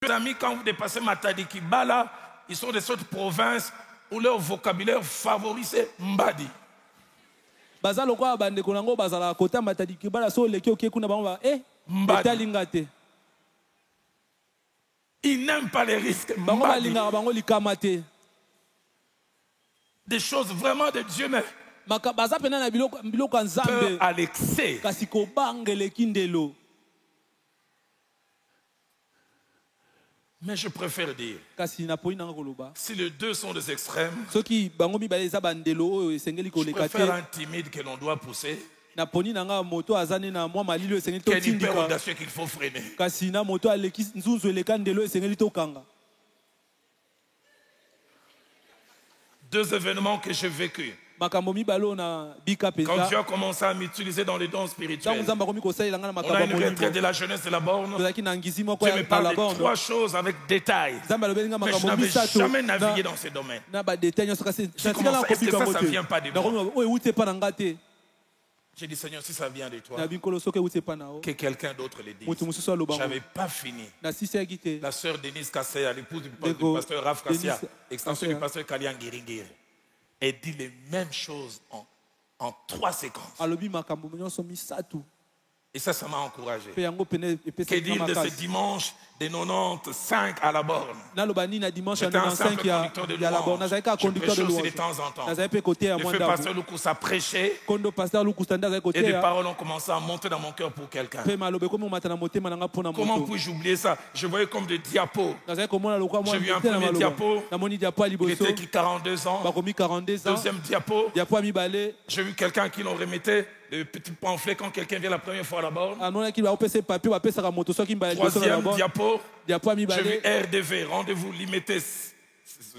A: mes amis, quand vous dépassez Matadi Kibala, ils sont de cette province où leur vocabulaire favorise Mbadi.
B: Baza lokwa bandeko nango bazala kota matadi kibala so leki okie kuna bango ba
A: Mbadi.
B: etalinga te.
A: Ils n'aiment pas les risques.
B: Bango
A: Mbadi.
B: balingaka bango likama te.
A: Des choses vraiment de Dieu, mais
B: Maka baza pena na biloko ya
A: peur
B: Nzambe
A: à l'excès.
B: kasi kobanga eleki ndelo.
A: Mais je préfère dire,
B: Kasi naponi nanga koloba.
A: si les deux sont des extrêmes,
B: Soki bango mibale eza bandelo oyo esengeli
A: je
B: koleka
A: préfère
B: te.
A: un timide que l'on doit pousser
B: Naponi nanga moto azane na mwa malili oyo esengeli
A: qu'un hyper
B: totindika.
A: audacieux qu'il faut freiner.
B: Kasi na moto aleki nzunzu eleka ndelo esengeli tokanga.
A: Deux événements que j'ai vécus.
B: Makambo mibale oyo na bika
A: Quand
B: penza.
A: Dieu a commencé à m'utiliser dans les dons
B: Tango
A: spirituels,
B: Nzambe akomi kosalela nga na
A: on a
B: makambo
A: une
B: ya
A: retraite de
B: molimo.
A: la jeunesse de la borne.
B: Tozalaki na ngisi moko
A: Dieu
B: ya
A: me parle de
B: Balabon.
A: trois choses avec détail.
B: Nzambe alobeli nga
A: Mais je
B: makambo
A: n'avais
B: misato
A: jamais navigué dans ces domaines.
B: na badetail nyonso kasi
A: J'ai
B: natikala
A: commencé, est-ce que
B: kobika
A: ça
B: ngo
A: vient pas de
B: te
A: moi?
B: nakomi oyo euti epa na nga te
A: J'ai dit, Seigneur, si ça vient de toi,
B: na binkolo soki euti epa na yo
A: que quelqu'un d'autre le
B: moto
A: dise.
B: mosusu aloba
A: Je
B: ngo
A: n'avais pas fini.
B: nasisiaki te
A: La sœur Denise Kasseya, l'épouse du
B: D'accord.
A: pasteur Raf Kassia,
B: Denise
A: extension
B: Kasseya.
A: du pasteur Kalian Giringir, elle dit les mêmes choses en 3 séquences.
B: alobi makambo nyonso misato
A: Et ça m'a encouragé.
B: mpe yango pene
A: Que
B: epesaki
A: dire
B: nga
A: de ce
B: makasi
A: dimanche des 95 à la borne?
B: naloba nini na dimanche ya
A: J'étais un simple
B: 95 ya
A: conducteur de
B: ya la borne
A: louange.
B: nazalaki kaka
A: Je
B: conducteur de
A: prêchais aussi
B: louange
A: de temps en temps.
B: nazali mpe kote ya
A: Le
B: mwa
A: feu pasteur
B: ndambo
A: Lukus a prêché
B: kondo pasteur lukusta nde azali
A: et
B: kote
A: des
B: ya
A: paroles ont commencé à monter dans mon cœur pour quelqu'un.
B: mpe maloba ekomi komata na motema na nga mpo na
A: Comment
B: moto
A: puis-je oublier ça? Je voyais comme des diapos.
B: nazali komona lokwa mwa
A: J'ai vu un
B: nzete na
A: premier
B: maloba
A: diapo.
B: namoni diapo ya
A: Il
B: liboso
A: était écrit 42 ans.
B: bakomi 42 ans
A: Deuxième diapo.
B: diapo ya mibale
A: J'ai vu quelqu'un qui l'en remettait, le petit pamphlet quand quelqu'un vient la première fois à la borne.
B: amonaki baopesa papier bapesaka moto soki mbala liboso na
A: Troisième
B: bango
A: diapo.
B: diapo ya
A: J'ai vu
B: mibale
A: RDV, rendez-vous limité,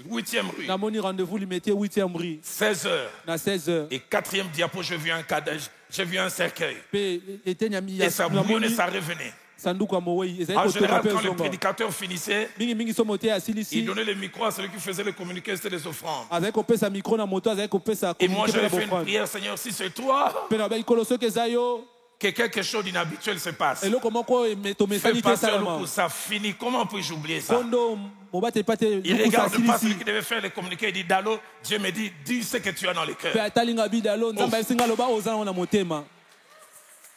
A: 8e rue,
B: namoni rendez-vous limité 8e rue
A: 16 heures.
B: na 16h
A: Et quatrième diapo, j'ai vu un cadavre, j'ai vu un cercueil.
B: mpe eteni
A: Et ça bouillonnait,
B: namoni
A: ça revenait.
B: sanduku ya mowei
A: En
B: ezali kotona
A: général,
B: mpe
A: quand le
B: ezonga
A: prédicateur finissait,
B: mingimingi so moto ye
A: il
B: asilisi
A: donnait le micro à celui qui faisait le communiqué, c'était les offrandes.
B: azali kopesa micro na moto azali kopesa
A: Et moi,
B: communiqué mpe
A: j'avais
B: na
A: fait une
B: bofrande
A: prière, Seigneur, si c'est toi,
B: mpe na baikolo soki eza yo
A: que quelque chose d'inhabituel se passe.
B: eloko moko
A: Fais
B: tomesali te
A: passer le
B: salama
A: coup, ça finit. Comment puis-je oublier ça?
B: kondo mobate pa te
A: Il
B: lukusa
A: regarde pas celui
B: silisi
A: qui devait faire les communiqués. Il dit, Dalo, Dieu me dit, dis ce que tu as dans le
B: mpe
A: cœur.
B: atalinga bidalo nzambe ayebisinga loba oza nango na motema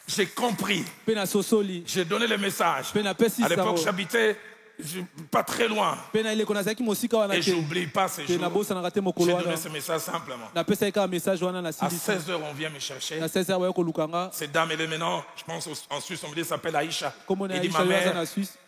A: J'ai compris.
B: mpe na sosoli
A: J'ai donné le message.
B: mpe napesi
A: À l'époque,
B: sango
A: j'habitais pas très loin.
B: mpe na eleko nazalaki mosika wana
A: Et
B: te
A: j'oublie pas ces
B: mpe
A: jours.
B: nabosanaka te
A: J'ai
B: mokolo
A: donné
B: wana
A: ce message simplement.
B: napesaki kaka message wana na
A: À
B: silisi
A: 16h, on vient me chercher.
B: na 16h baye kolukanga
A: Cette dame, elle est maintenant, je pense en Suisse, on me dit, elle s'appelle Aïcha.
B: kombo na
A: Il dit,
B: aisha
A: ma
B: yo aza
A: mère,
B: na Suisse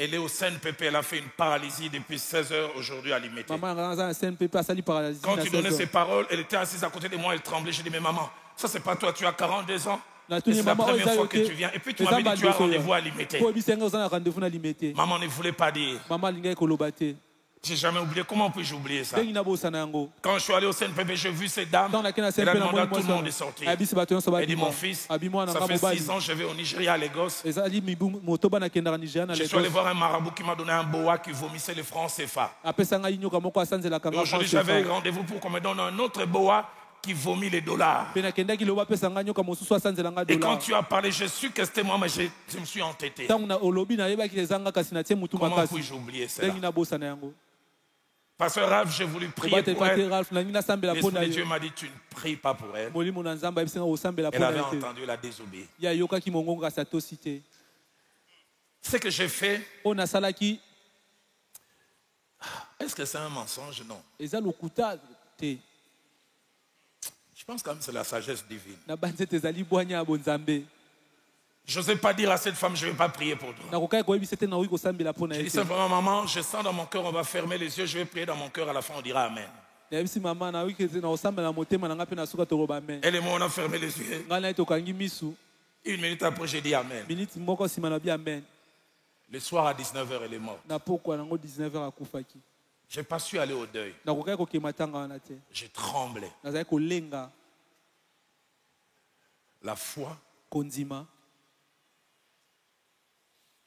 A: elle est au CNPP, elle a fait une paralysie depuis 16h aujourd'hui à l'immédiat.
B: mama yanga aza na CNPP asali paralysie
A: Quand
B: na
A: tu donnais
B: 16h
A: ces paroles, elle était assise à côté de moi, elle tremblait. J'ai dit, mais maman, ça c'est pas toi, tu as 42 ans. Et
B: natuni
A: c'est la
B: mama oyo
A: première
B: eza
A: fois
B: yo
A: que
B: te
A: tu viens. Et puis tu m'as dit, tu as rendez-vous à l'immédiat.
B: po ebisi yanga oza na rendez-vous na limete
A: Maman ne voulait pas dire.
B: mama alingaki koloba te
A: J'ai jamais oublié. Comment puis-je oublier ça?
B: ndengi nabosana yango
A: Quand je suis allé au CNPP, j'ai vu cette dame.
B: ntango nake na
A: Elle a
B: CNP
A: demandé à
B: namoni
A: tout le monde de
B: mwasi
A: sortir.
B: ayebisi bato nyonso
A: Elle dit,
B: babima
A: mon fils,
B: abi mwana
A: ça
B: nga
A: fait
B: mobali
A: 6 ans, je vais au Nigeria, à Lagos.
B: ezali mibu motoba nakendaka nigeria na
A: Je suis allé
B: Lagos
A: voir un marabout qui m'a donné un boa qui vomissait les francs CFA.
B: apesa ngai nyoka moko asanzelaka
A: Et
B: nga
A: aujourd'hui, j'avais rendez-vous pour qu'on me donne un autre boa qui vomit les dollars.
B: mpe nakendaki loba apesa ngai nyoka mosusu asanzela nga
A: Et quand
B: dolar
A: tu as parlé, je suis que c'était moi, mais je me suis entêté.
B: ntango na olobi nayebaki ezanga kasi natie mutu
A: Comment
B: makasi
A: puis-je oublier cela?
B: ndengi nabosana yango
A: Pasteur Ralph, j'ai voulu prier pour
B: obateli te
A: elle.
B: ralph nangi nasambela mpo na
A: L'Esprit de Dieu
B: yo
A: m'a dit, tu ne pries pas pour elle.
B: molimo na nzambe ayebisinga kosambela mpo
A: Elle
B: na
A: avait
B: ye te
A: entendu, elle a désobéi.
B: ye ayokaki mongongo kasi atosi te
A: Ce que j'ai fait,
B: oyo nasalaki
A: est-ce que c'est un mensonge? Non.
B: eza lokuta te
A: Je pense quand même que c'est la sagesse divine.
B: nabandi ete ezali bwanya ya bonzambe
A: Je n'osais pas dire à cette femme, je ne vais pas prier pour toi.
B: nakokaki koyebisa ete nakoki kosambela mpo na
A: J'ai
B: ye
A: dit
B: te
A: simplement, maman, je sens dans mon cœur, on va fermer les yeux, je vais prier dans mon cœur, à la fin on dira Amen.
B: nayebisi mama nayoki ete nakosambela na motema na ngai mpe na suka toloba amen
A: Elle et moi, on a fermé les yeux.
B: ngai na ye tokangi misu
A: 1 minute après, j'ai dit Amen.
B: miniti moko nsima na bi amen
A: Le soir à 19h, elle est morte.
B: na pokwa nango 19h akufaki
A: Je n'ai pas su aller au deuil.
B: nakokaki kokema ntanga wana te
A: J'ai tremblé.
B: nazalaki kolenga
A: La foi,
B: kondima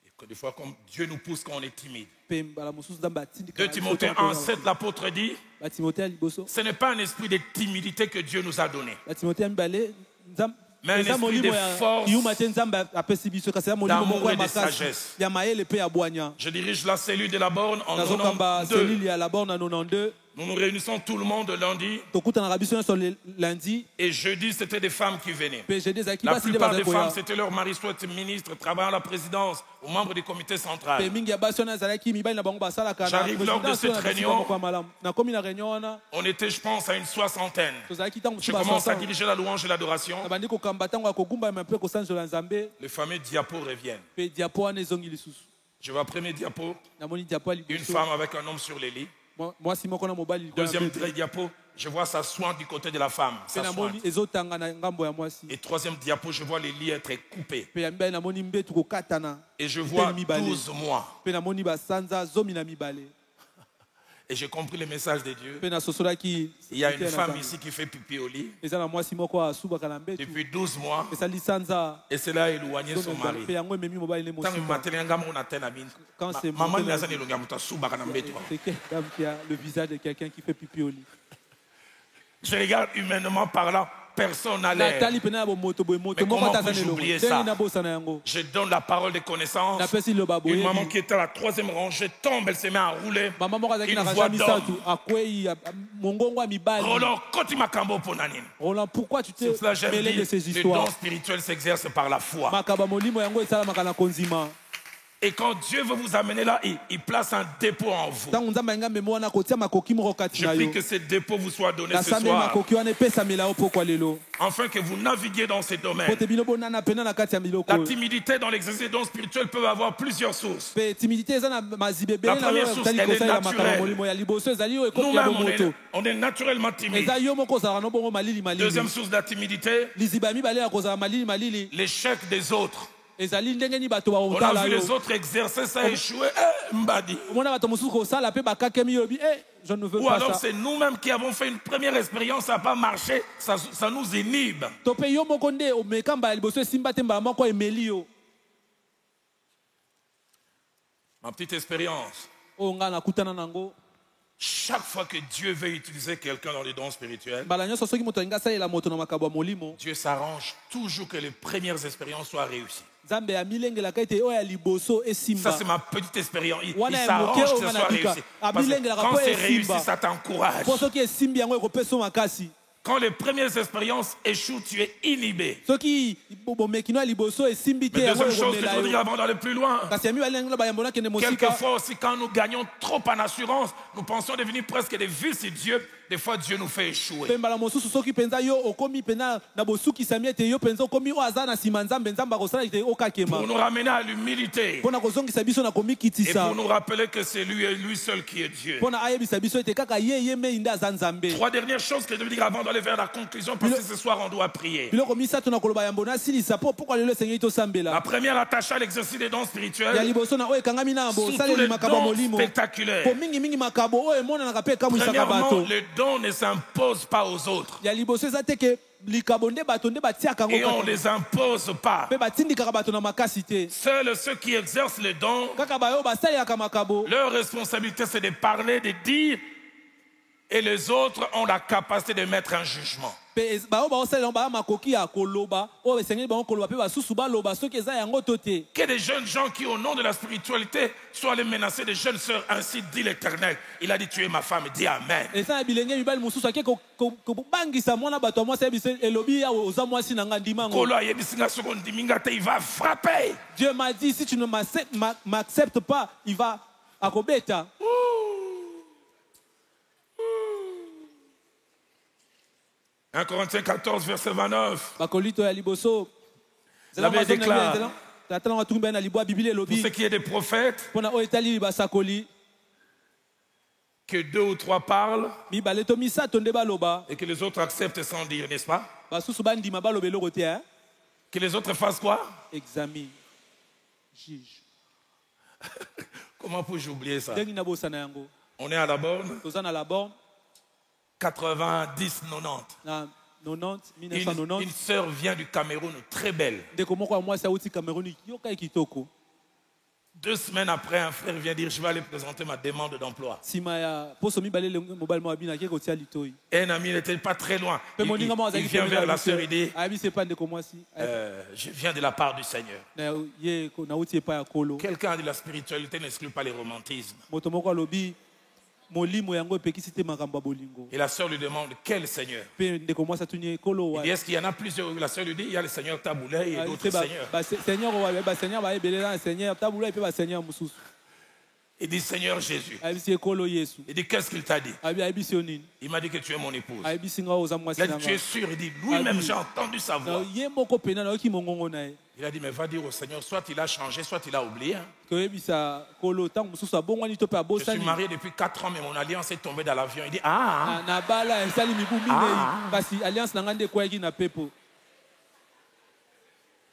A: et que des fois, comme Dieu nous pousse quand on est timide.
B: mpe mbala mosusu nzambe
A: 2
B: atindika
A: Timothée 1,7, l'apôtre dit,
B: batimote ya liboso
A: ce n'est pas un esprit de timidité que Dieu nous a donné.
B: batimote ya mibale
A: Mais un
B: eza
A: esprit
B: molimo
A: de
B: ya
A: force,
B: kiyuma te nzambe apesi biso kasi eza molimo
A: d'amour
B: moko ya
A: et de
B: makasi
A: sagesse.
B: ya mayele mpe ya bwanya
A: Je dirige la cellule de la borne en
B: nazokamba
A: 92.
B: selile ya labor na 92
A: Nous nous réunissons tout le monde lundi
B: tokutanaka biso nyonso lundi
A: et jeudi, c'était des femmes qui venaient.
B: mpe jeudi ezalaki
A: La
B: basi nde
A: plupart
B: bazali
A: des femmes,
B: koya
A: c'était leur mari, soit ministre, travaillant à la présidence ou membre du comité
B: mpe
A: central.
B: mingi ya basi wana ezalaki mibali na bango basalaka
A: J'arrive lors de cette réunion.
B: moko ya malamu nakomi na réunion wana
A: On était, je pense, à une soixantaine.
B: tozalaki ntango
A: Je
B: mosusu
A: commence à
B: ba
A: diriger la louange et l'adoration.
B: nabandi kokamba ntango ya kogumbama mpe kosanzola nzambe
A: Les fameux diapos reviennent.
B: mpe diapo wana ezongi lisusu
A: Je vois premier diapo,
B: namoni diapo ya
A: une
B: liboso
A: femme avec un homme sur les lits.
B: mwasi moko na mobali likolo ya
A: Deuxième
B: mpe
A: diapo, je vois ça soin du côté de la femme.
B: mpe
A: Ça
B: namoni
A: sointe.
B: ezotanga na ngambo ya mwasi
A: Et troisième diapo, je vois les lits être coupés.
B: mpe ya mibali namoni mbetu kokatana
A: Et je vois
B: Eteni mibale.
A: 12 mois.
B: mpe namoni basanza zomi na mibale
A: Et j'ai compris le message de Dieu.
B: mpe nasosolaki
A: Il y a une
B: na
A: femme
B: Nzambe.
A: ici qui fait pipi au lit
B: eza na mwasi moko asubaka na mbetu
A: depuis 12 mois.
B: esali sanza
A: Et c'est là éloigné son
B: zomi
A: mari.
B: mpe yango ememi mobali ne
A: Ntango
B: mosika
A: mateli yanga moko na te na bino.
B: Quand c'est
A: Maman
B: monté
A: naza
B: dans-
A: nelongi ya moto asubaka na mbeto.
B: c'est quelqu'un qui a le visage de quelqu'un qui fait pipi au lit
A: Je regarde humainement parlant, personne n'a l'air.
B: natali pene ya bomoto boye moto
A: Mais
B: moko
A: comment
B: ata aza
A: puis-je
B: nelongo
A: oublier ça?
B: ndenge nabosana yango
A: Je donne la parole de connaissance.
B: napesi liloba
A: Une maman
B: boyebi
A: qui était à la 3e rangée tombe, elle se met à rouler.
B: mama moko azalaki
A: Une
B: na
A: voix
B: raja misatu
A: d'homme.
B: akwei mongongo ya mibali
A: Roland, koti makambo mpo nini?
B: Roland, pourquoi tu
A: C'est
B: t'es
A: cela j'aime
B: mêlé
A: dire,
B: de ces
A: le don
B: histoires
A: spirituel s'exerce par la foi.
B: makaba molimo yango esalamaka na konzima
A: Et quand Dieu veut vous amener là, il place un dépôt en vous.
B: ntango nzambe alinga memo wana kotia makoki moko kati
A: Je
B: na
A: prie
B: yo
A: que ce dépôt vous soit donné ce
B: nasambi
A: soir,
B: makoki wana epesamela yo pokwa lelo
A: afin que vous naviguiez dans ces
B: po
A: domaines.
B: te bino bonana pena na kati ya miloko
A: La
B: oyo.
A: timidité dans l'exercice des dons spirituels peut avoir plusieurs sources.
B: mpe timidité eza na mazibe
A: La
B: ebele na
A: première
B: yo
A: source,
B: otali
A: elle est
B: kosalela makaba
A: naturelle.
B: molimo ya liboso ezali yo ekoki ya
A: Nous-mêmes,
B: bomoto
A: on est naturellement timide.
B: eza yo moko ozalaka no bongo malili
A: Deuxième
B: malili
A: source de la timidité,
B: liziba ya mibale ya kozala malili malili
A: l'échec des autres.
B: ezali ndenge nini bato
A: On a
B: bakotala
A: vu
B: yo
A: les autres exercer ça échouer. Mbadi.
B: omona bato mosusu kosala mpe bakakemi yobi je ne veux
A: Ou
B: pas
A: alors
B: ça
A: c'est nous-mêmes qui avons fait une première expérience, ça n'a pas marché, ça nous inhibe.
B: to mpe yo moko nde omeka mbala liboso esimba te mbala moko emeli yo
A: Ma petite expérience,
B: oyo ngai nakutana nango
A: Chaque fois que Dieu veut utiliser quelqu'un dans les dons spirituels,
B: mbala nyonso soki moto alingi asalela moto na makambo ya molimo
A: Dieu s'arrange toujours que les premières expériences soient réussies.
B: nzambe amilengelaka ete oyo ya liboso
A: Ça,
B: esimba
A: c'est ma petite expérience. Il
B: Wana ya
A: s'arrange
B: moke
A: que
B: oyo
A: ce
B: nga
A: soit
B: na bika.
A: réussi. Parce que
B: Abilengelaka
A: quand
B: po
A: c'est réussi,
B: esimba.
A: ça t'encourage.
B: mpo soki esimbi yango ekopesa makasi
A: Quand les premières expériences échouent, tu es inhibé.
B: soki bomekino ya liboso esimbi te
A: Mais
B: yango
A: deuxième chose que je
B: ekomela
A: veux dire
B: yo
A: avant d'aller plus loin,
B: kasi ya mibale ngela bayambo nakende mosika
A: quelquefois aussi quand nous gagnons trop en assurance, nous pensons devenir presque des vices de Dieu. Des fois, Dieu nous fait échouer.
B: mpe mbala mosusu soki mpenza yo okomi mpenza na bosukisami ete yo mpenza okomi oyo aza na nsima nzambe nzambe akosala ete okakema
A: Pour nous ramener à l'humilité
B: mpo na kozongisa biso na
A: et
B: komikitisa
A: pour nous rappeler que c'est lui et lui seul qui est Dieu.
B: mpo na ayebisa biso ete kaka ye mei nde aza nzambe
A: Trois dernières choses que je veux dire avant d'aller vers la conclusion, parce que ce soir on doit prier.
B: biloko misato na koloba yambo nasilisa mpo pokwa lelo esengeli
A: La
B: tosambela
A: première attache à l'exercice des dons
B: ya
A: spirituels,
B: liboso na oyo ekangami na
A: surtout
B: bosaleli
A: les
B: makambo ya
A: dons
B: molimo
A: spectaculaires.
B: po mingimingi makambo oyo emonanaka mpe ekamwisaka
A: Premièrement,
B: bato
A: les dons ne s'imposent pas aux autres.
B: ya liboso eza te ke likabo nde bato nde batiaka
A: Et on
B: yango
A: ne les impose pas.
B: mpe batindikaka bato na makasi te
A: Seuls ceux qui exercent les dons,
B: kaka bayo basalelaka makabo
A: leur responsabilité c'est de parler, de dire, et les autres ont la capacité de mettre un jugement.
B: mpe bayo baosalela yango baya makoki ya koloba oyo esengeli bango koloba mpe basusu baloba soki eza yango to te
A: Que des jeunes gens qui, au nom de la spiritualité, soient allés menacer des jeunes sœurs. Ainsi dit l'Éternel. Il a dit, tu es ma femme. Dis Amen.
B: eza na bilenge mibali mosusu ake kobangisa mwana bato ya mwasi ayebiso elobi yawe oza mwasi na nga ndimango
A: Kolo ayebisinga soko ndiminga te, il va frapper.
B: Dieu m'a dit si tu ne m'acceptes pas il va akobeta
A: 1 Corinthiens 14, verset 29.
B: bakolito ya liboso
A: La Bible déclare,
B: tatalanga tungi bai na libwa biblia
A: pour ce
B: elobi
A: qui est des prophètes,
B: mpo na oyo etali basakoli
A: que 2 ou 3 parlent
B: mibale to misato nde baloba
A: et que les autres acceptent sans dire, n'est-ce pas?
B: basusu bandima baloba eloko te hein?
A: Que les autres fassent quoi?
B: examine juge
A: Comment puis-je oublier ça?
B: ndenge na bosana yango
A: On est à la borne,
B: toza na la borne
A: 90, 90.
B: na 90
A: Une
B: 1990
A: sœur vient du Cameroun, très belle.
B: ndeko moko ya mwasi auti cameroun yokai kitoko
A: 2 semaines après, un frère vient dire, je vais aller présenter ma demande d'emploi.
B: nsima ya poso mibale elongi mobali moko abinaki kotia litoi
A: Un ami n'était pas très loin.
B: mpe moninga moko
A: Il
B: azalaki
A: vient vers la sœur, il dit,
B: ayebi epai ndeko mwasi
A: je viens de la part du Seigneur.
B: ye nauti epai ya kolo
A: Quelqu'un dit la spiritualité n'exclut pas les romantismes.
B: moto moko alobi molimo yango epekisi te makambo ya bolingo
A: Et la sœur lui demande, quel Seigneur?
B: mpe ndeko mwasi atuni ye kolo
A: Il dit, est-ce qu'il y en a plusieurs? La sœur lui dit, il y a le Seigneur Taboulay et d'autres seigneurs.
B: baseigneur oyo baseigneur bayebelela na seigneur tabula epe baseigneur mosusu
A: Il dit, Seigneur Jésus.
B: ayebisi ye kolo yesu
A: Il dit, qu'est-ce qu'il t'a dit?
B: ayebisi yo nini
A: Il m'a dit que tu es mon épouse.
B: ayebisi nga oyo oza mwasi
A: Il a
B: na
A: dit, tu es
B: nga
A: sûr? Il dit, lui-même, j'ai entendu sa voix.
B: ye moko pena nayoki mongongo na ye
A: Il a dit, mais va dire au Seigneur, soit il a changé, soit il a oublié.
B: koyebisa kolo ntango mosusu abongwani to mpe
A: Je suis
B: abosani
A: marié depuis 4 ans, mais mon alliance est tombée dans l'avion. Il dit, ah,
B: na bala esali mibu minei kasi alliance na nga nde ekweyaki na pepo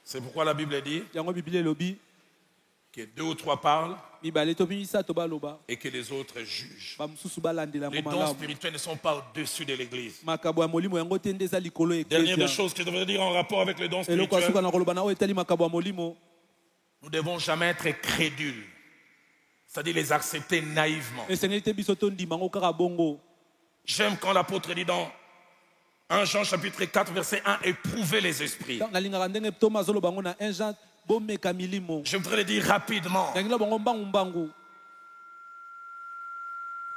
A: c'est pourquoi la Bible dit
B: yango biblia elobi
A: que 2 ou 3 parlent
B: mibale to misato baloba
A: et que les autres jugent.
B: bamosusu balandela
A: Les
B: yango
A: dons
B: malamu
A: spirituels ne sont pas au-dessus de l'Église.
B: makambo ya molimo yango te nde eza likolo ya
A: Dernière des
B: eklesia
A: choses que je devrais dire en rapport avec les dons
B: eloko ya suka
A: spirituels,
B: na koloba na oyo etali makambo ya molimo
A: nous ne devons jamais être crédules, c'est-à-dire les accepter naïvement.
B: esengeli te biso tondima yango kaka bongo
A: J'aime quand l'apôtre dit dans 1 Jean chapitre 4 verset 1, éprouvez les esprits.
B: nalingaka ndenge toma azoloba yango na 1 Jean bomeka milimo
A: Je voudrais le dire rapidement,
B: nangila bango mbangu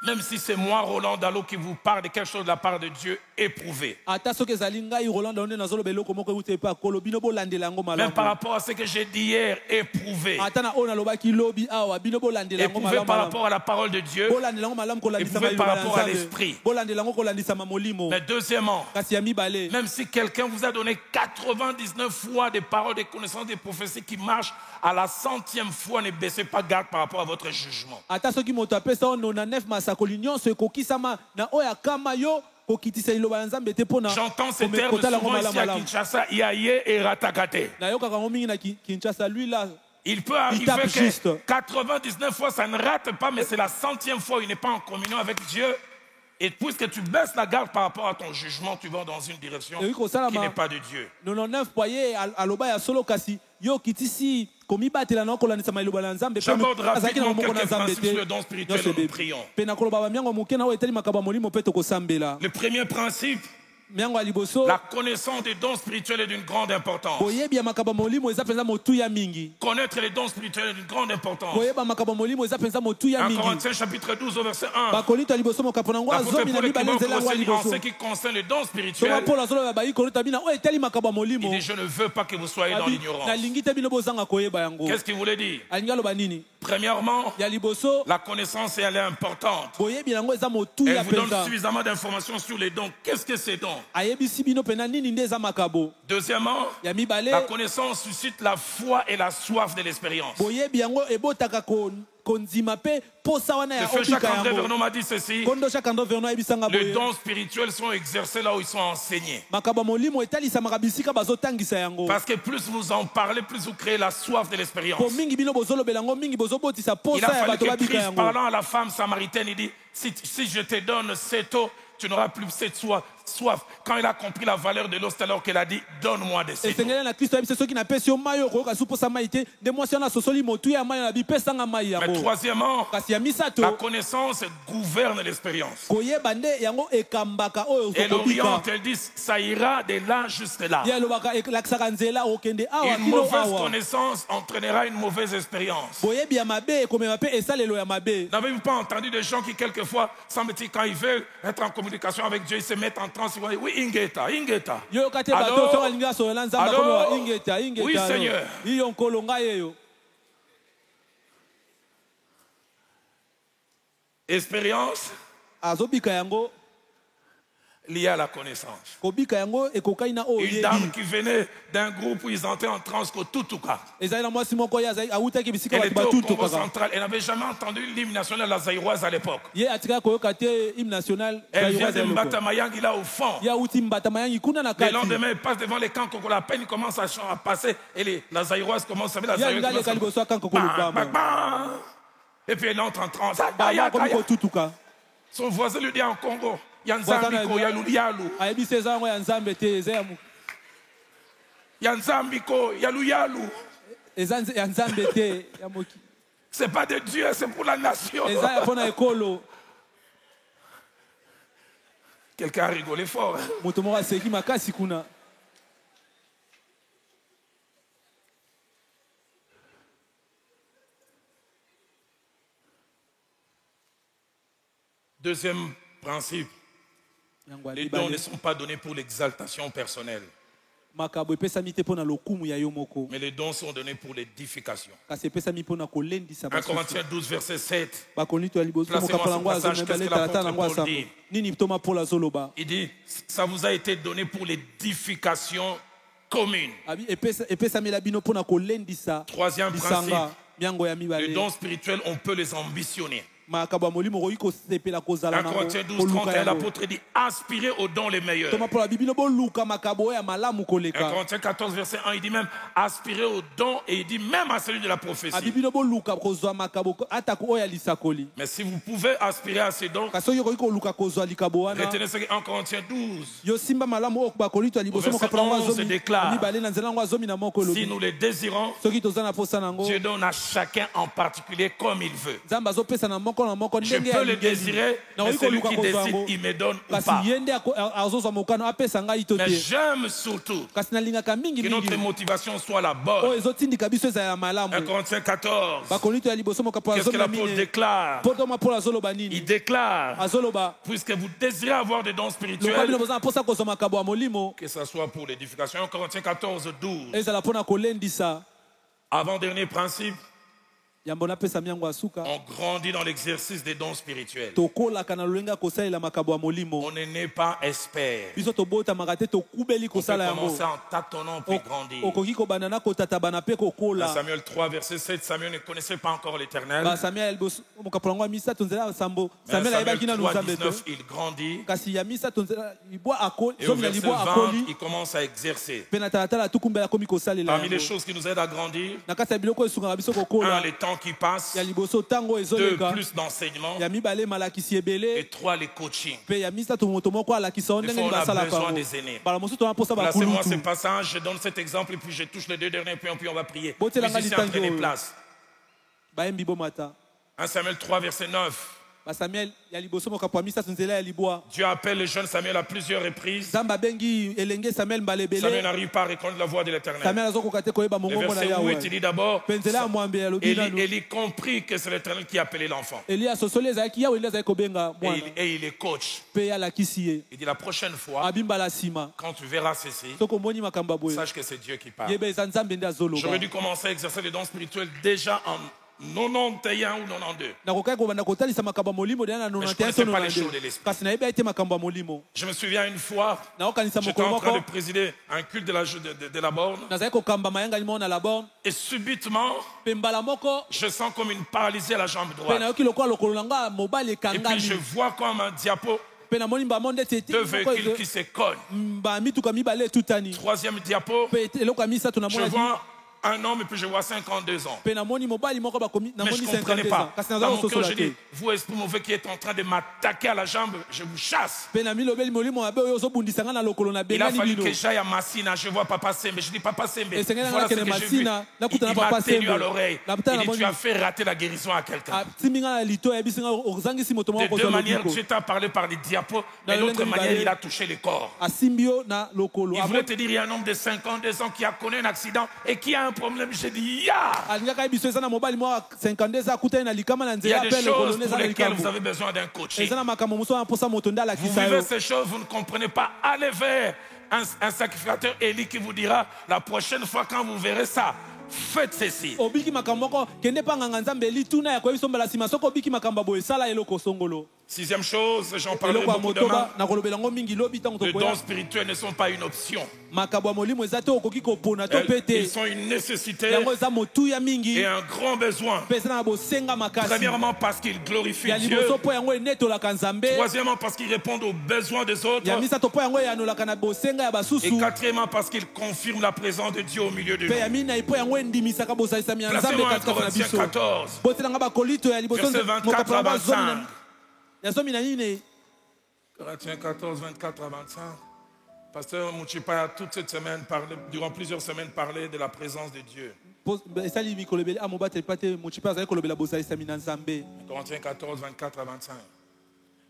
A: même si c'est moi, Roland Dallot, qui vous parle de quelque chose de la part de Dieu, éprouvez.
B: ata soki ezali ngai rolanda onde nazoloba eloko moko euta epai ya kolo bino bolandela yango
A: Même par
B: malamu
A: rapport à ce que j'ai dit hier, éprouvez.
B: ata na oyo nalobaki lobi awa bino bolandela yango
A: Éprouvez par
B: malamu
A: rapport à la parole de Dieu.
B: bolandela yango malamu kolandisama
A: Éprouvez par
B: liloba ya
A: rapport à
B: Nzambe.
A: l'esprit.
B: bolandela yango kolandisama molimo
A: Mais deuxièmement,
B: kasi ya mibale
A: même si quelqu'un vous a donné 99 fois des paroles, des connaissances, des prophéties qui marchent, à la 100e fois, ne baissez pas garde par rapport à votre jugement.
B: ata soki moto apesa oyo 99 masakoli nyonso ekokisama na oyo akama yo kokitisa liloba ya Nzambe te mpona
A: J'entends ces termes
B: kotala yango
A: souvent ici à
B: malamu
A: Kinshasa, Yaye et Ratakate.
B: nayokaka yango mingi na Kinshasa lui là
A: Il peut arriver
B: tape
A: que
B: juste.
A: 99 fois ça ne rate pas, mais c'est la 100e fois où il n'est pas en communion avec Dieu. Et puisque tu baisses la garde par rapport à ton jugement, tu vas dans une direction
B: Et oui,
A: qui n'est pas de Dieu.
B: 99 poye aloba ya solo kasi yo kitisi komibatela na kolandisa maloba na Nzambe
A: J'aborde
B: azaki na
A: rapidement
B: moko na
A: quelques
B: Nzambe
A: principes sur
B: te
A: le don spirituel
B: nyonso
A: et nous
B: ebebe.
A: prions.
B: Pe na koloba bamiango moke na oyo etali makambo ya molimo mpe tokosambela
A: Le premier principe,
B: miango ya liboso
A: la connaissance des dons spirituels est d'une grande importance.
B: boyebi ya makambo ya molimo eza mpenza motuya mingi.
A: Connaître les dons spirituels est d'une grande importance.
B: boyeba makambo ya molimo eza mpenza motuya
A: 1
B: mingi.
A: Corinthiens chapitre 12 au verset 1.
B: bakorinto ya liboso mokapo nango
A: L'apôtre
B: azomi na
A: Paul
B: mibale nzela yango ya
A: en
B: liboso
A: ce qui concerne les dons
B: soma
A: spirituels,
B: polo azoloba baikorinto bina oyo etali makambo ya
A: il
B: molimo
A: dit je ne veux pas que vous soyez dans l'ignorance.
B: nalingi te bino bozanga koyeba yango.
A: Qu'est-ce qu'il voulait dire?
B: alingi aloba nini?
A: Premièrement,
B: ya liboso
A: la connaissance elle est importante.
B: boyebi yango eza
A: Elle
B: motuya
A: vous donne
B: mpenza
A: suffisamment d'informations sur les dons. Qu'est-ce que ces dons?
B: ayebisi bino mpena nini nde eza makabo.
A: Deuxièmement,
B: ya mibale
A: la connaissance suscite la foi et la soif de l'expérience.
B: boyebi yango ebotaka kondima mpe posa wana
A: Le
B: ya
A: frère
B: obika
A: Jacques-André
B: yango.
A: Vernon m'a dit ceci.
B: kondo Jacques André Vernon ayebisanga
A: Les
B: boye
A: dons spirituels sont exercés là où ils sont enseignés.
B: makambo ya molimo etalisamaka bisika bazotangisa yango.
A: Parce que plus vous en parlez, plus vous créez la soif de l'expérience.
B: po mingi bino bozolobela yango mingi bozobotisa
A: Il a
B: posa ya
A: fallu
B: bato
A: que
B: babika
A: Christ,
B: yango.
A: parlant à la femme samaritaine, il dit, si je te donne cette eau, tu n'auras plus cette soif. Quand il a compris la valeur de l'eau, c'est alors qu'elle a dit, donne-moi de cette eau.
B: esengeli na kristo ayebisi soki napesi yo mai okoyoka su posa mai te nde mwasi wana asosoli motuya ya mai na bipesanga mai
A: Mais
B: yango.
A: troisièmement,
B: kasi ya
A: la
B: misato
A: connaissance gouverne l'expérience.
B: koyeba nde yango ekambaka oyo
A: Et l'Orient,
B: okobika.
A: elle dit, ça ira de là jusque là.
B: ye alobaka elakisaka nzela okende awa
A: Une
B: kino
A: mauvaise
B: awa.
A: connaissance entraînera une mauvaise expérience.
B: boyebi ya mabe ekomema mpe esalelo ya mabe.
A: N'avez-vous pas entendu des gens qui, quelquefois, semble-t-il, quand ils veulent être en communication avec Dieu, ils se mettent en transe, ils vont dire, oui, Ingeta, Ingeta.
B: yoyoka te
A: Allô?
B: bato soki alingi asolela nzambe
A: Allô?
B: akomewa ingeta ingeta
A: Oui,
B: alo.
A: Seigneur.
B: iyo nkolo ngai eyo.
A: Expérience
B: azobika yango
A: liée à la connaissance.
B: kobika yango ekokai na oyo
A: Une dame
B: yebi.
A: qui venait d'un groupe où ils entraient en transe qu'au Tutuka.
B: ezali na mwasi moko ye awutaki bisika
A: Elle
B: bato
A: était au
B: batuto
A: Congo
B: kaka.
A: central. Elle n'avait jamais entendu l'hymne national la zaïroise à l'époque.
B: ye atikaka koyoka te hymne national.
A: Elle vient de Mbatamayang, il est au fond.
B: ye awuti mbata mayangi kuna na
A: Le
B: kati.
A: lendemain, elle passe devant les camps Kokola. À peine il commence à passer. Et la zaïroise commence, vous savez, la
B: ye
A: zaïroise
B: alingi aleka
A: commence
B: liboso ya kanko
A: Bang,
B: kolobama.
A: bang, bang. Et puis elle entre en transe.
B: bakomi kotutuka.
A: Son voisin lui dit en Congo, Yanzambiko, Yaluyalu.
B: ayebisi eza yango ya nzambe te eza ya
A: Yanzambiko, Yaluyalu.
B: eza ya nzambe te ya moki.
A: C'est pas de Dieu, c'est pour la nation.
B: eza ya mpona ekolo.
A: Quelqu'un a rigolé fort. Hein?
B: moto moko aseki makasi kuna.
A: Deuxième principe,
B: yango ya
A: les dons ne
B: mibale
A: sont pas donnés pour l'exaltation personnelle,
B: makambo epesami te mpona lokumu ya yo moko
A: mais les dons sont donnés pour l'édification.
B: kasi epesami mpona kolendisa
A: 1 Corinthiens 12, verset 7,
B: bakorinto ya liboso
A: Placez-moi
B: mokapo
A: ce
B: yango
A: passage,
B: azomibale
A: qu'est-ce que
B: talata
A: l'apôtre
B: yango
A: Paul
B: asango
A: dit?
B: nini toma polo azoloba.
A: il dit, ça vous a été donné pour l'édification commune.
B: abi epesamela bino mpona kolendisa
A: Troisième
B: lisanga
A: principe,
B: miango ya
A: les
B: mibale.
A: dons spirituels, on peut les ambitionner.
B: makambo ya molimo okoki kosepela
A: 1
B: kozala nango
A: Corinthiens 12,
B: koluka
A: 31,
B: yango.
A: l'apôtre dit, aspirez aux dons les meilleurs.
B: toma mpola bibino boluka makambo oyo ya malamu
A: 1
B: koleka.
A: Corinthiens 14, verset 1, il dit même, aspirez aux dons, et il dit même à celui de la
B: abi
A: prophétie.
B: bino boluka kozwa makambo atako oyo ya lisakoli.
A: Mais si vous pouvez aspirer à ces dons,
B: kasi oyo okoki koluka kozwa likabo wana
A: retenez ce que 1 Corinthiens 12,
B: yo simba malamu oyo bakorinto ya liboso
A: Au verset
B: mokapo yango
A: 11
B: azomi
A: déclare,
B: na mibale na nzela yango azomi na moko
A: si
B: elobi
A: nous les désirons,
B: soki toza na posa nango
A: Dieu donne à chacun en particulier comme il veut.
B: nzambe azopesa na moko
A: Je
B: ndenge
A: peux le désirer, mais celui qui décide, il me donne ou
B: kasi
A: pas.
B: ye nde azozwa mokano apesa ngai to
A: Mais
B: te.
A: j'aime surtout
B: kasi nalingaka mingi
A: que notre
B: mingi
A: motivation soit la
B: oyo
A: bonne.
B: ezotindika biso ezala ya
A: 1
B: malamu.
A: Corinthiens 14,
B: bakorinto ya liboso mokapo
A: qu'est-ce que
B: azomi na
A: l'apôtre
B: mine
A: déclare?
B: po toma polo azoloba
A: Il
B: nini
A: déclare,
B: azoloba
A: puisque vous désirez avoir des dons
B: lokwa bino
A: spirituels,
B: boza na posa kozwa makambo ya molimo
A: que ce soit pour l'édification. 1 Corinthiens 14, 12.
B: ezala mpona kolendisa.
A: Avant-dernier principe,
B: yambo napesa miango ya suka
A: on grandit dans l'exercice des dons spirituels.
B: tokolaka na lolenge ya kosalela makambo ya molimo.
A: On ne naît pas expert.
B: biso tobotamaka te tokubeli
A: On peut
B: kosala yango.
A: commencer en tâtonnant puis grandir.
B: okoki kobanda na kotatabana mpe
A: Dans
B: kokola.
A: Samuel 3, verset 7, Samuel ne connaissait pas encore l'Éternel.
B: Samuel ya liboso mokapo yango ya misato nzela ya sambo
A: Mais
B: Samuel
A: Samuel
B: ayebaki nanu
A: 3,
B: nzambe
A: 19,
B: te
A: il grandit.
B: kasi ya misato nzela libwa akoli
A: Et au
B: zomi na
A: verset
B: libwa
A: 20,
B: akoli
A: il commence à exercer.
B: mpe na talatala tukumbela akomi kosalela
A: Parmi les
B: yango.
A: choses qui nous aident à grandir,
B: na kati ya biloko esungaka biso
A: 1,
B: kokola
A: les temps temps qui passe,
B: ya liboso tango
A: 2,
B: ezoleka
A: plus d'enseignement,
B: ya mibale malakisi
A: et
B: ebele
A: 3, les coachings.
B: pe ya misato moto moko alakisa
A: Des
B: ndenge
A: fois, on a
B: basala
A: besoin
B: bango
A: des aînés.
B: bala mosusu tonaposa
A: Placez-moi ce
B: bakulutu
A: passage, je donne cet exemple, et puis je touche les 2 derniers, puis on va prier.
B: Botelanga
A: Musiciens,
B: litangi
A: prenez
B: oyo.
A: place.
B: bayembi bomata
A: 1 Samuel 3, verset 9.
B: basamuel ya liboso mokapo ya misato nzela ya libwa
A: Dieu appelle le jeune Samuel à plusieurs reprises.
B: nzambe abengi elenge samuel mbala
A: Samuel
B: ebele
A: n'arrive pas à reconnaître la voix de l'Éternel.
B: samuel azokoka te koyeba
A: Le
B: mongongo na
A: verset 8, il
B: yawe
A: dit d'abord,
B: mpe nzela ya mwambe alobi nanu
A: Élie comprit que c'est l'Éternel qui appelait l'enfant.
B: eli asosoli ezalaki yawe eli azalaki kobenga mwana
A: Et il est coach.
B: mpe ye alakisi ye
A: Il dit la prochaine fois,
B: abi mbala nsima
A: quand tu verras ceci,
B: soki omoni makambo ya boye
A: sache que c'est Dieu qui parle.
B: yeba eza nzambe nde azoloba
A: J'aurais dû commencer à exercer les dons spirituels déjà en 91 ou 92.
B: nakokaki kobanda kotalisa makambo ya molimo deya na
A: je
B: 91
A: connaissais
B: to
A: pas les choses de
B: 92
A: l'esprit.
B: kasi nayebi ete makambo ya molimo
A: Je me souviens une fois,
B: nakokanisa
A: j'étais
B: mokolo
A: en train de
B: moko
A: présider un culte de la borne,
B: nazalaki kokamba mayangani moko na laborne
A: et subitement,
B: mpe mbala moko
A: je sens comme une paralysie à la jambe
B: mpe
A: droite.
B: nayoki lokola lokolo na nga mobali
A: Et puis je
B: ekangami
A: vois comme un diapo,
B: mpe namoni mbamo ndeti ete
A: 2 véhicules qui se cognent.
B: bamituka mibale etutani
A: 3e diapo,
B: mpe eloko ya misato
A: je
B: namonaki
A: vois un homme et puis je vois 52 ans.
B: mpe namoni mobali moko bakomi
A: Mais je
B: namoni
A: ne comprenais
B: 52 ans
A: pas.
B: kasi
A: Dans
B: naza
A: mon cœur,
B: kososola
A: je
B: te
A: dis, vous, esprit mauvais qui êtes en train de m'attaquer à la jambe, je vous chasse.
B: mpe na milobeli molimo mabe oyo ozobundisa nga na lokolo
A: Il a
B: nabengani
A: fallu
B: bino
A: que j'aille à Massina, je vois Papa Sembe. Je dis Papa Sembe,
B: Et c'est que
A: voilà ce
B: dans
A: que
B: la
A: j'ai vu.
B: Massina, là,
A: Il
B: dans
A: m'a
B: Papa
A: tenu
B: Sembe.
A: à l'oreille.
B: Là, putain,
A: Il dit,
B: la
A: tu as fait rater la guérison à quelqu'un.
B: atimi nga na lito ayebisi nga ozangisi moto
A: De
B: moko
A: 2
B: kozwa
A: manières,
B: lobiko
A: Dieu t'a parlé par les diapos, mais
B: Dans
A: l'autre
B: le
A: manière,
B: Lendemain,
A: il a touché le corps.
B: asimbi yo na lokolo
A: Il voulait te dire, il y a un homme de 52 ans qui a connu un accident et qui a un problème. J'ai dit, ya!
B: alingaka yebiso eza na mobali moko 52 akutani na likama na
A: Il y a
B: nzela
A: des
B: mpe lokolo
A: choses
B: nde eza
A: pour
B: na
A: lesquelles vous
B: likambo
A: avez besoin d'un coaching.
B: eza na makambo mosusu wana mposa moto nde
A: Vous
B: alakisa
A: vivez
B: yo
A: ces choses, vous ne comprenez pas. Allez vers un sacrificateur Élie qui vous dira, la prochaine fois quand vous verrez ça, faites ceci.
B: obiki makambo moko kende mpa nganga nzambe eli tuna ya koyebisa mbala nsima soki obiki makambo ya boye esala eloko songolo
A: 6e chose, j'en parlerai
B: eloko ya
A: beaucoup demain.
B: motoba nakolobela yango mingi lobi ntango
A: Les dons
B: tokoya
A: spirituels ne sont pas une option.
B: makambo ya molimo eza te okoki kopona to mpe
A: Ils
B: te
A: sont une nécessité
B: yango eza motuya mingi
A: et un grand besoin.
B: mpe eza na bosenga makasi
A: Premièrement, parce qu'ils glorifient
B: ya
A: Dieu.
B: liboso mpo yango enetolaka nzambe
A: Troisièmement, parce qu'ils répondent aux besoins des autres.
B: ya misato mpo yango eyanolaka na bosenga ya
A: Et
B: basusu
A: quatrièmement, parce qu'ils confirment la présence de Dieu au milieu de
B: mpe ya
A: nous.
B: minei mpo yango endimisaka bosalisami ya nzambe
A: Placez-moi 1
B: katikati na
A: Corinthiens
B: biso
A: 14,
B: botelanga bakolito ya liboso
A: verset 24 à 25.
B: ya zomi na nini
A: Corinthiens 14, 24 à 25. Pasteur Mouchipa a toute cette semaine parlé, durant plusieurs semaines, parlé de la présence de Dieu.
B: esali mikolo ebele amobateli mpa te mochipe azali kolobela bosalisami na nzambe
A: Corinthiens 14, 24 à 25.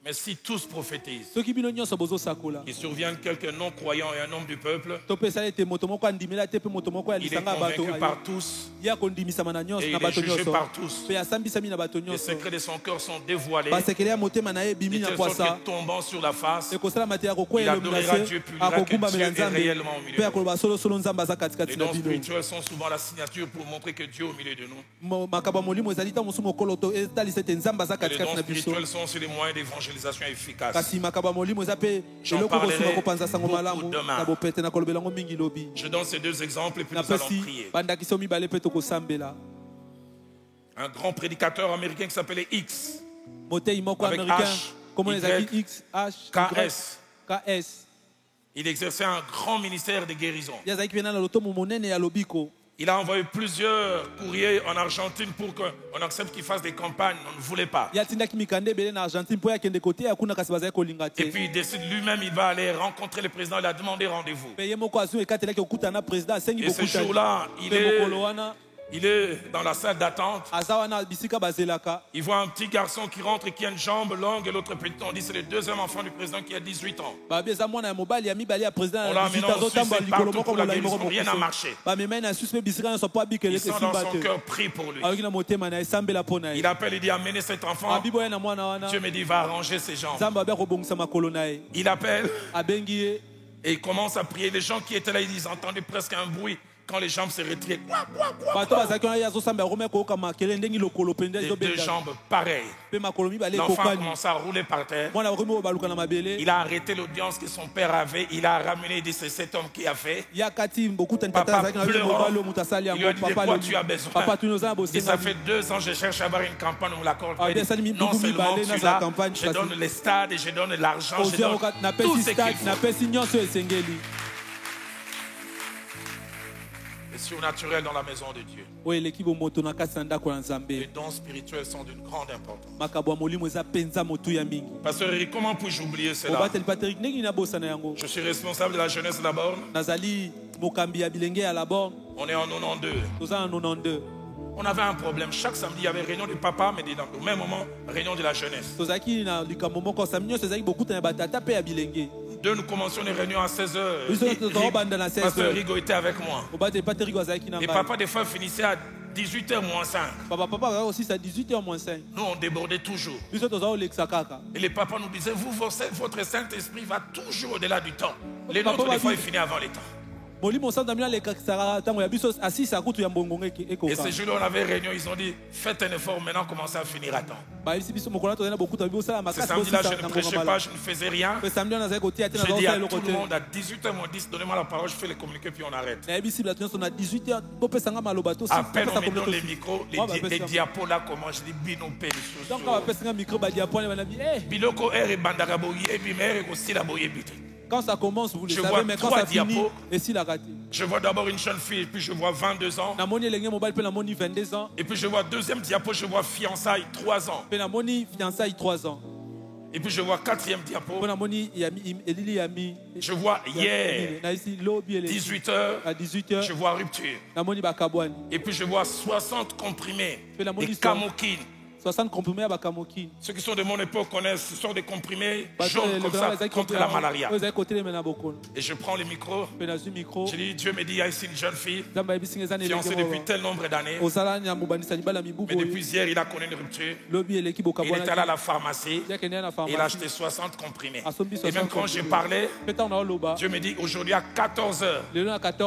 A: Mais si tous prophétisent,
B: soki bino nyonso bozosakola
A: il survienne quelques non-croyants et un homme du peuple,
B: to mpe esali ete moto moko andimela te mpe moto moko
A: il est
B: alisanga ya bato
A: convaincu par tous
B: ye akondimisama na nyonso
A: et
B: na
A: il est
B: bato
A: jugé
B: nyonso
A: par tous.
B: mpe asambisami na bato
A: Les
B: nyonso
A: secrets de son cœur sont dévoilés,
B: basekele ya motema na ye ebimi
A: de
B: na
A: telle sorte
B: kwasa
A: que tombant sur la face,
B: ekosalama te
A: il
B: akokweyela omi na
A: adorera
B: se
A: Dieu, puis il dira que
B: akogumbamela
A: Dieu est
B: nzambe
A: réellement au milieu
B: mpe
A: de nous.
B: akoloba solosolo nzambe aza
A: Les
B: katikati na
A: dons
B: bino
A: spirituels sont souvent la signature pour montrer que Dieu est au milieu de nous.
B: makambo ya molimo ezali ntango mosusu mokolo to etalisa ete nzambe aza
A: Et les
B: katikati
A: dons
B: na biso
A: spirituels sont aussi les moyens d'évangélisation efficaces.
B: kasi makambo ya molimo eza mpe
A: J'en
B: eloko
A: parlerai
B: kosunga kopanza sango
A: beaucoup
B: malamu
A: demain.
B: na bopete nakolobela yango mingi lobi
A: Je donne ces deux exemples et puis nous allons
B: napesi
A: prier.
B: bandakisi mibale mpe tokosambela
A: Un grand prédicateur américain qui s'appelait X,
B: motei moko
A: Avec
B: américain
A: H,
B: komona
A: Y,
B: ezalaki x h
A: KS.
B: ks
A: Il exerçait un grand ministère de guérison.
B: ye azalaki mpe na lotomo monene ya lobiko
A: Il a envoyé plusieurs courriers en Argentine pour qu'on accepte qu'il fasse des campagnes. On ne voulait pas.
B: ye atindaki mikanda ebele na argentine mpo akende kote ya kuna kasi bazalaki kolinga
A: Et
B: te
A: puis il décide lui-même, il va aller rencontrer le président. Il a demandé rendez-vous.
B: mpe ye moko azwi ekatelaki kokutana na président asengi
A: Et ce
B: bokutani
A: jour-là,
B: mpe mokolo wana
A: il est dans la salle d'attente.
B: aza wana bisika bazelaka
A: Il voit un petit garçon qui rentre et qui a une jambe longue et l'autre petite. On dit c'est le deuxième enfant du président qui a 18 ans.
B: babi eza mwana ya mobali ya mibale ya président
A: On
B: ya
A: l'a
B: 18
A: amené en
B: azotambola
A: Suisse et
B: likolo
A: partout
B: moko
A: pour la
B: molai moko
A: guérison. Rien n'a marché.
B: bamemai na suisse mpe bisika nyonso mpo abikele
A: Il
B: ete
A: sent dans
B: esimba
A: son
B: te
A: cœur, prie pour lui.
B: ayoki na motema na esambela mpo na
A: Il
B: ye
A: appelle, il dit amenez cet enfant.
B: abi boye na mwana wana
A: Dieu me dit va arranger ses jambes.
B: nzambe abi akobongisa makolo na ye
A: Il appelle
B: abengi ye
A: et il commence à prier. Les gens qui étaient là, ils entendaient presque un bruit quand les jambes se retiraient.
B: bato bazalaki wana ye azosamba yakomi akoyoka makele ndenge lokolo mpenza
A: Les deux
B: ezobenda
A: jambes pareilles.
B: mpe makolo mibale
A: L'enfant a
B: ekokani
A: commencé à rouler par terre.
B: mwana bakomi obaluka na mabele
A: Il a arrêté l'audience que son père avait. Il a ramené, il dit c'est cet homme qui a fait.
B: ye akati bokutani
A: Papa
B: tata azalaki na
A: pleurant.
B: mobali oyo moto asali
A: Il lui a
B: yango
A: dit de
B: papa
A: quoi
B: alobi,
A: tu as besoin.
B: papa tuni oza na
A: Et ça
B: bosenga
A: fait 2 ans je cherche à avoir une campagne, on me l'accorde pas.
B: Ah,
A: Il dit,
B: bien, ça, il
A: non
B: dit,
A: seulement
B: Mibale,
A: tu
B: dans
A: l'as,
B: sa campagne,
A: je
B: parce
A: donne
B: que-
A: les stades et je donne l'argent, je
B: ozwi
A: donne
B: yango
A: tout
B: napesi
A: ce qu'il
B: stade
A: faut.
B: napesi nyonso esengeli
A: Et surnaturel dans la maison de Dieu.
B: oyo eleki bomoto na kati na ndako na
A: Les
B: Nzambe.
A: dons spirituels sont d'une grande importance.
B: Makambo ya molimo eza penza motuya mingi.
A: Pasteur Eric, comment puis-je oublier cela?
B: Obateli Patrick ndenge nini nabosana yango.
A: Je suis responsable de la jeunesse de la borne.
B: Nazali mokambi ya bilenge ya la borne.
A: On est en 92.
B: Toza en 92.
A: On avait un problème. Chaque samedi, il y avait réunion des papas, mais au même moment, réunion de la jeunesse.
B: Tozaki na likambo moko samedi nyonso ezalaki bokutana batata pe ya bilenge.
A: Deux, nous commencions les réunions à 16h.
B: Pasteur
A: Rigo était avec moi.
B: Obateli Patrick azalaki na
A: Les
B: ngai.
A: papas, des fois, finissaient à 18h moins 5.
B: Papa aussi c'est à 18h moins 5.
A: Nous, on débordait toujours.
B: Biso toza olekisa kaka.
A: Et les papas nous disaient, vous, votre Saint-Esprit va toujours au-delà du temps. Les nôtres, des fois, ils finissent avant les temps.
B: Molimo sanda mina lekisa tango ya biso asisa kutu ya mbongo eko.
A: Et ces jours-là, on avait réunion, ils ont dit, faites un effort maintenant, commencez à finir à temps.
B: Ba ici biso mokona tozana beaucoup ta biso la makasi.
A: Ce samedi-là, je ne prêchais pas, je ne faisais rien.
B: Le samedi on a kotia tena
A: J'ai dit à
B: dans
A: tout le monde à 18h moins 10, donnez-moi la parole, je fais les communiqués puis on arrête.
B: Na biso la tena on a 18h bopesanga malobato.
A: À peine on me donne les micros, les diapos là comment je dis bino peli.
B: Donc on va passer un micro ba diapo na bana bi
A: biloko ere bandaka boyi et puis mere ko sila boyi bité.
B: Quand ça commence, vous le savez, mais quand ça finit, et s'il a raté.
A: Je vois d'abord une jeune fille, puis je vois 22 ans.
B: Et
A: puis je vois deuxième diapo, je vois fiançailles 3 ans. Et puis je vois quatrième diapo. Je vois hier, 18h, je vois rupture. Et puis je vois 60 comprimés et camokines.
B: 60 comprimés à Bakamoki.
A: Ceux qui sont de mon époque connaissent, ce sont des comprimés jaunes comme ça contre la malaria. Et je prends le micro. Je dis, Dieu me dit, il y a ici une jeune fille fiancée depuis tel nombre d'années. Mais depuis hier, il a connu une rupture. Il est allé à la pharmacie. Il a acheté 60 comprimés. Et même quand j'ai parlé, Dieu me dit, aujourd'hui à 14h,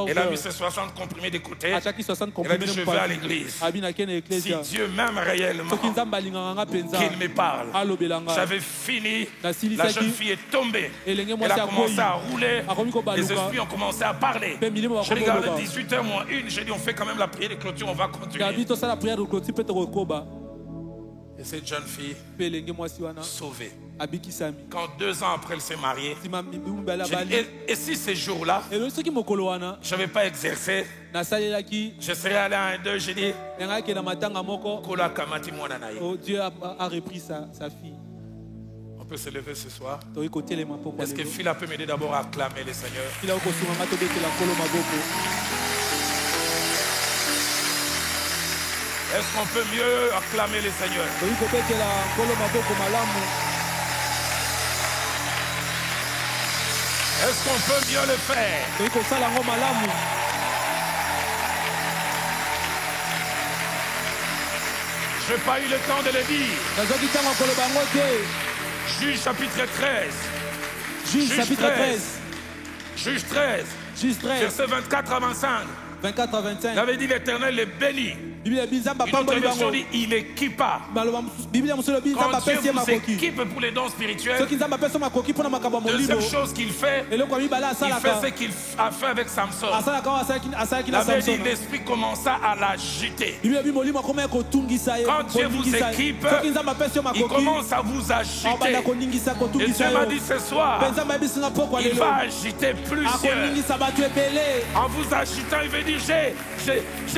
A: il a mis ses 60 comprimés de côté. Il a dit, je vais à l'église. Si Dieu m'aime réellement, qu'il me parle. J'avais fini, la jeune fille est tombée. Elle a commencé à rouler. Les esprits ont commencé à parler. Je regardais 18h moins 1. J'ai dit, on fait quand même la prière de clôture, on va continuer. Et cette jeune fille sauvée. Quand 2 ans après elle s'est mariée, et si ces jours-là, je n'avais pas exercé, je serais allé à un 2, j'ai dit,
B: Dieu a repris sa fille.
A: On peut se lever ce soir. Est-ce que Phila peut m'aider d'abord à acclamer le Seigneur? Est-ce qu'on peut mieux acclamer le Seigneur? Est-ce qu'on peut mieux le faire? Je n'ai pas eu le temps de le dire. Juge chapitre 13.
B: Juge chapitre 13.
A: Juge 13. Verset 24 à 25.
B: 24 à 25.
A: Il avait dit l'Éternel est béni. Une autre version dit il équipa. Quand Dieu vous équipe pour les dons spirituels, deuxième chose qu'il fait, il fait ce qu'il a fait avec Samson. Il avait dit l'esprit commença à l'agiter. Quand Dieu vous équipe, il commence à vous agiter. Et Dieu m'a dit ce soir, il va agiter plusieurs. En vous agitant, il veut dire j'ai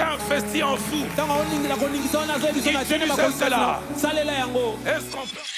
A: investi en vous. Utilisez cela. Est-ce qu'on peut...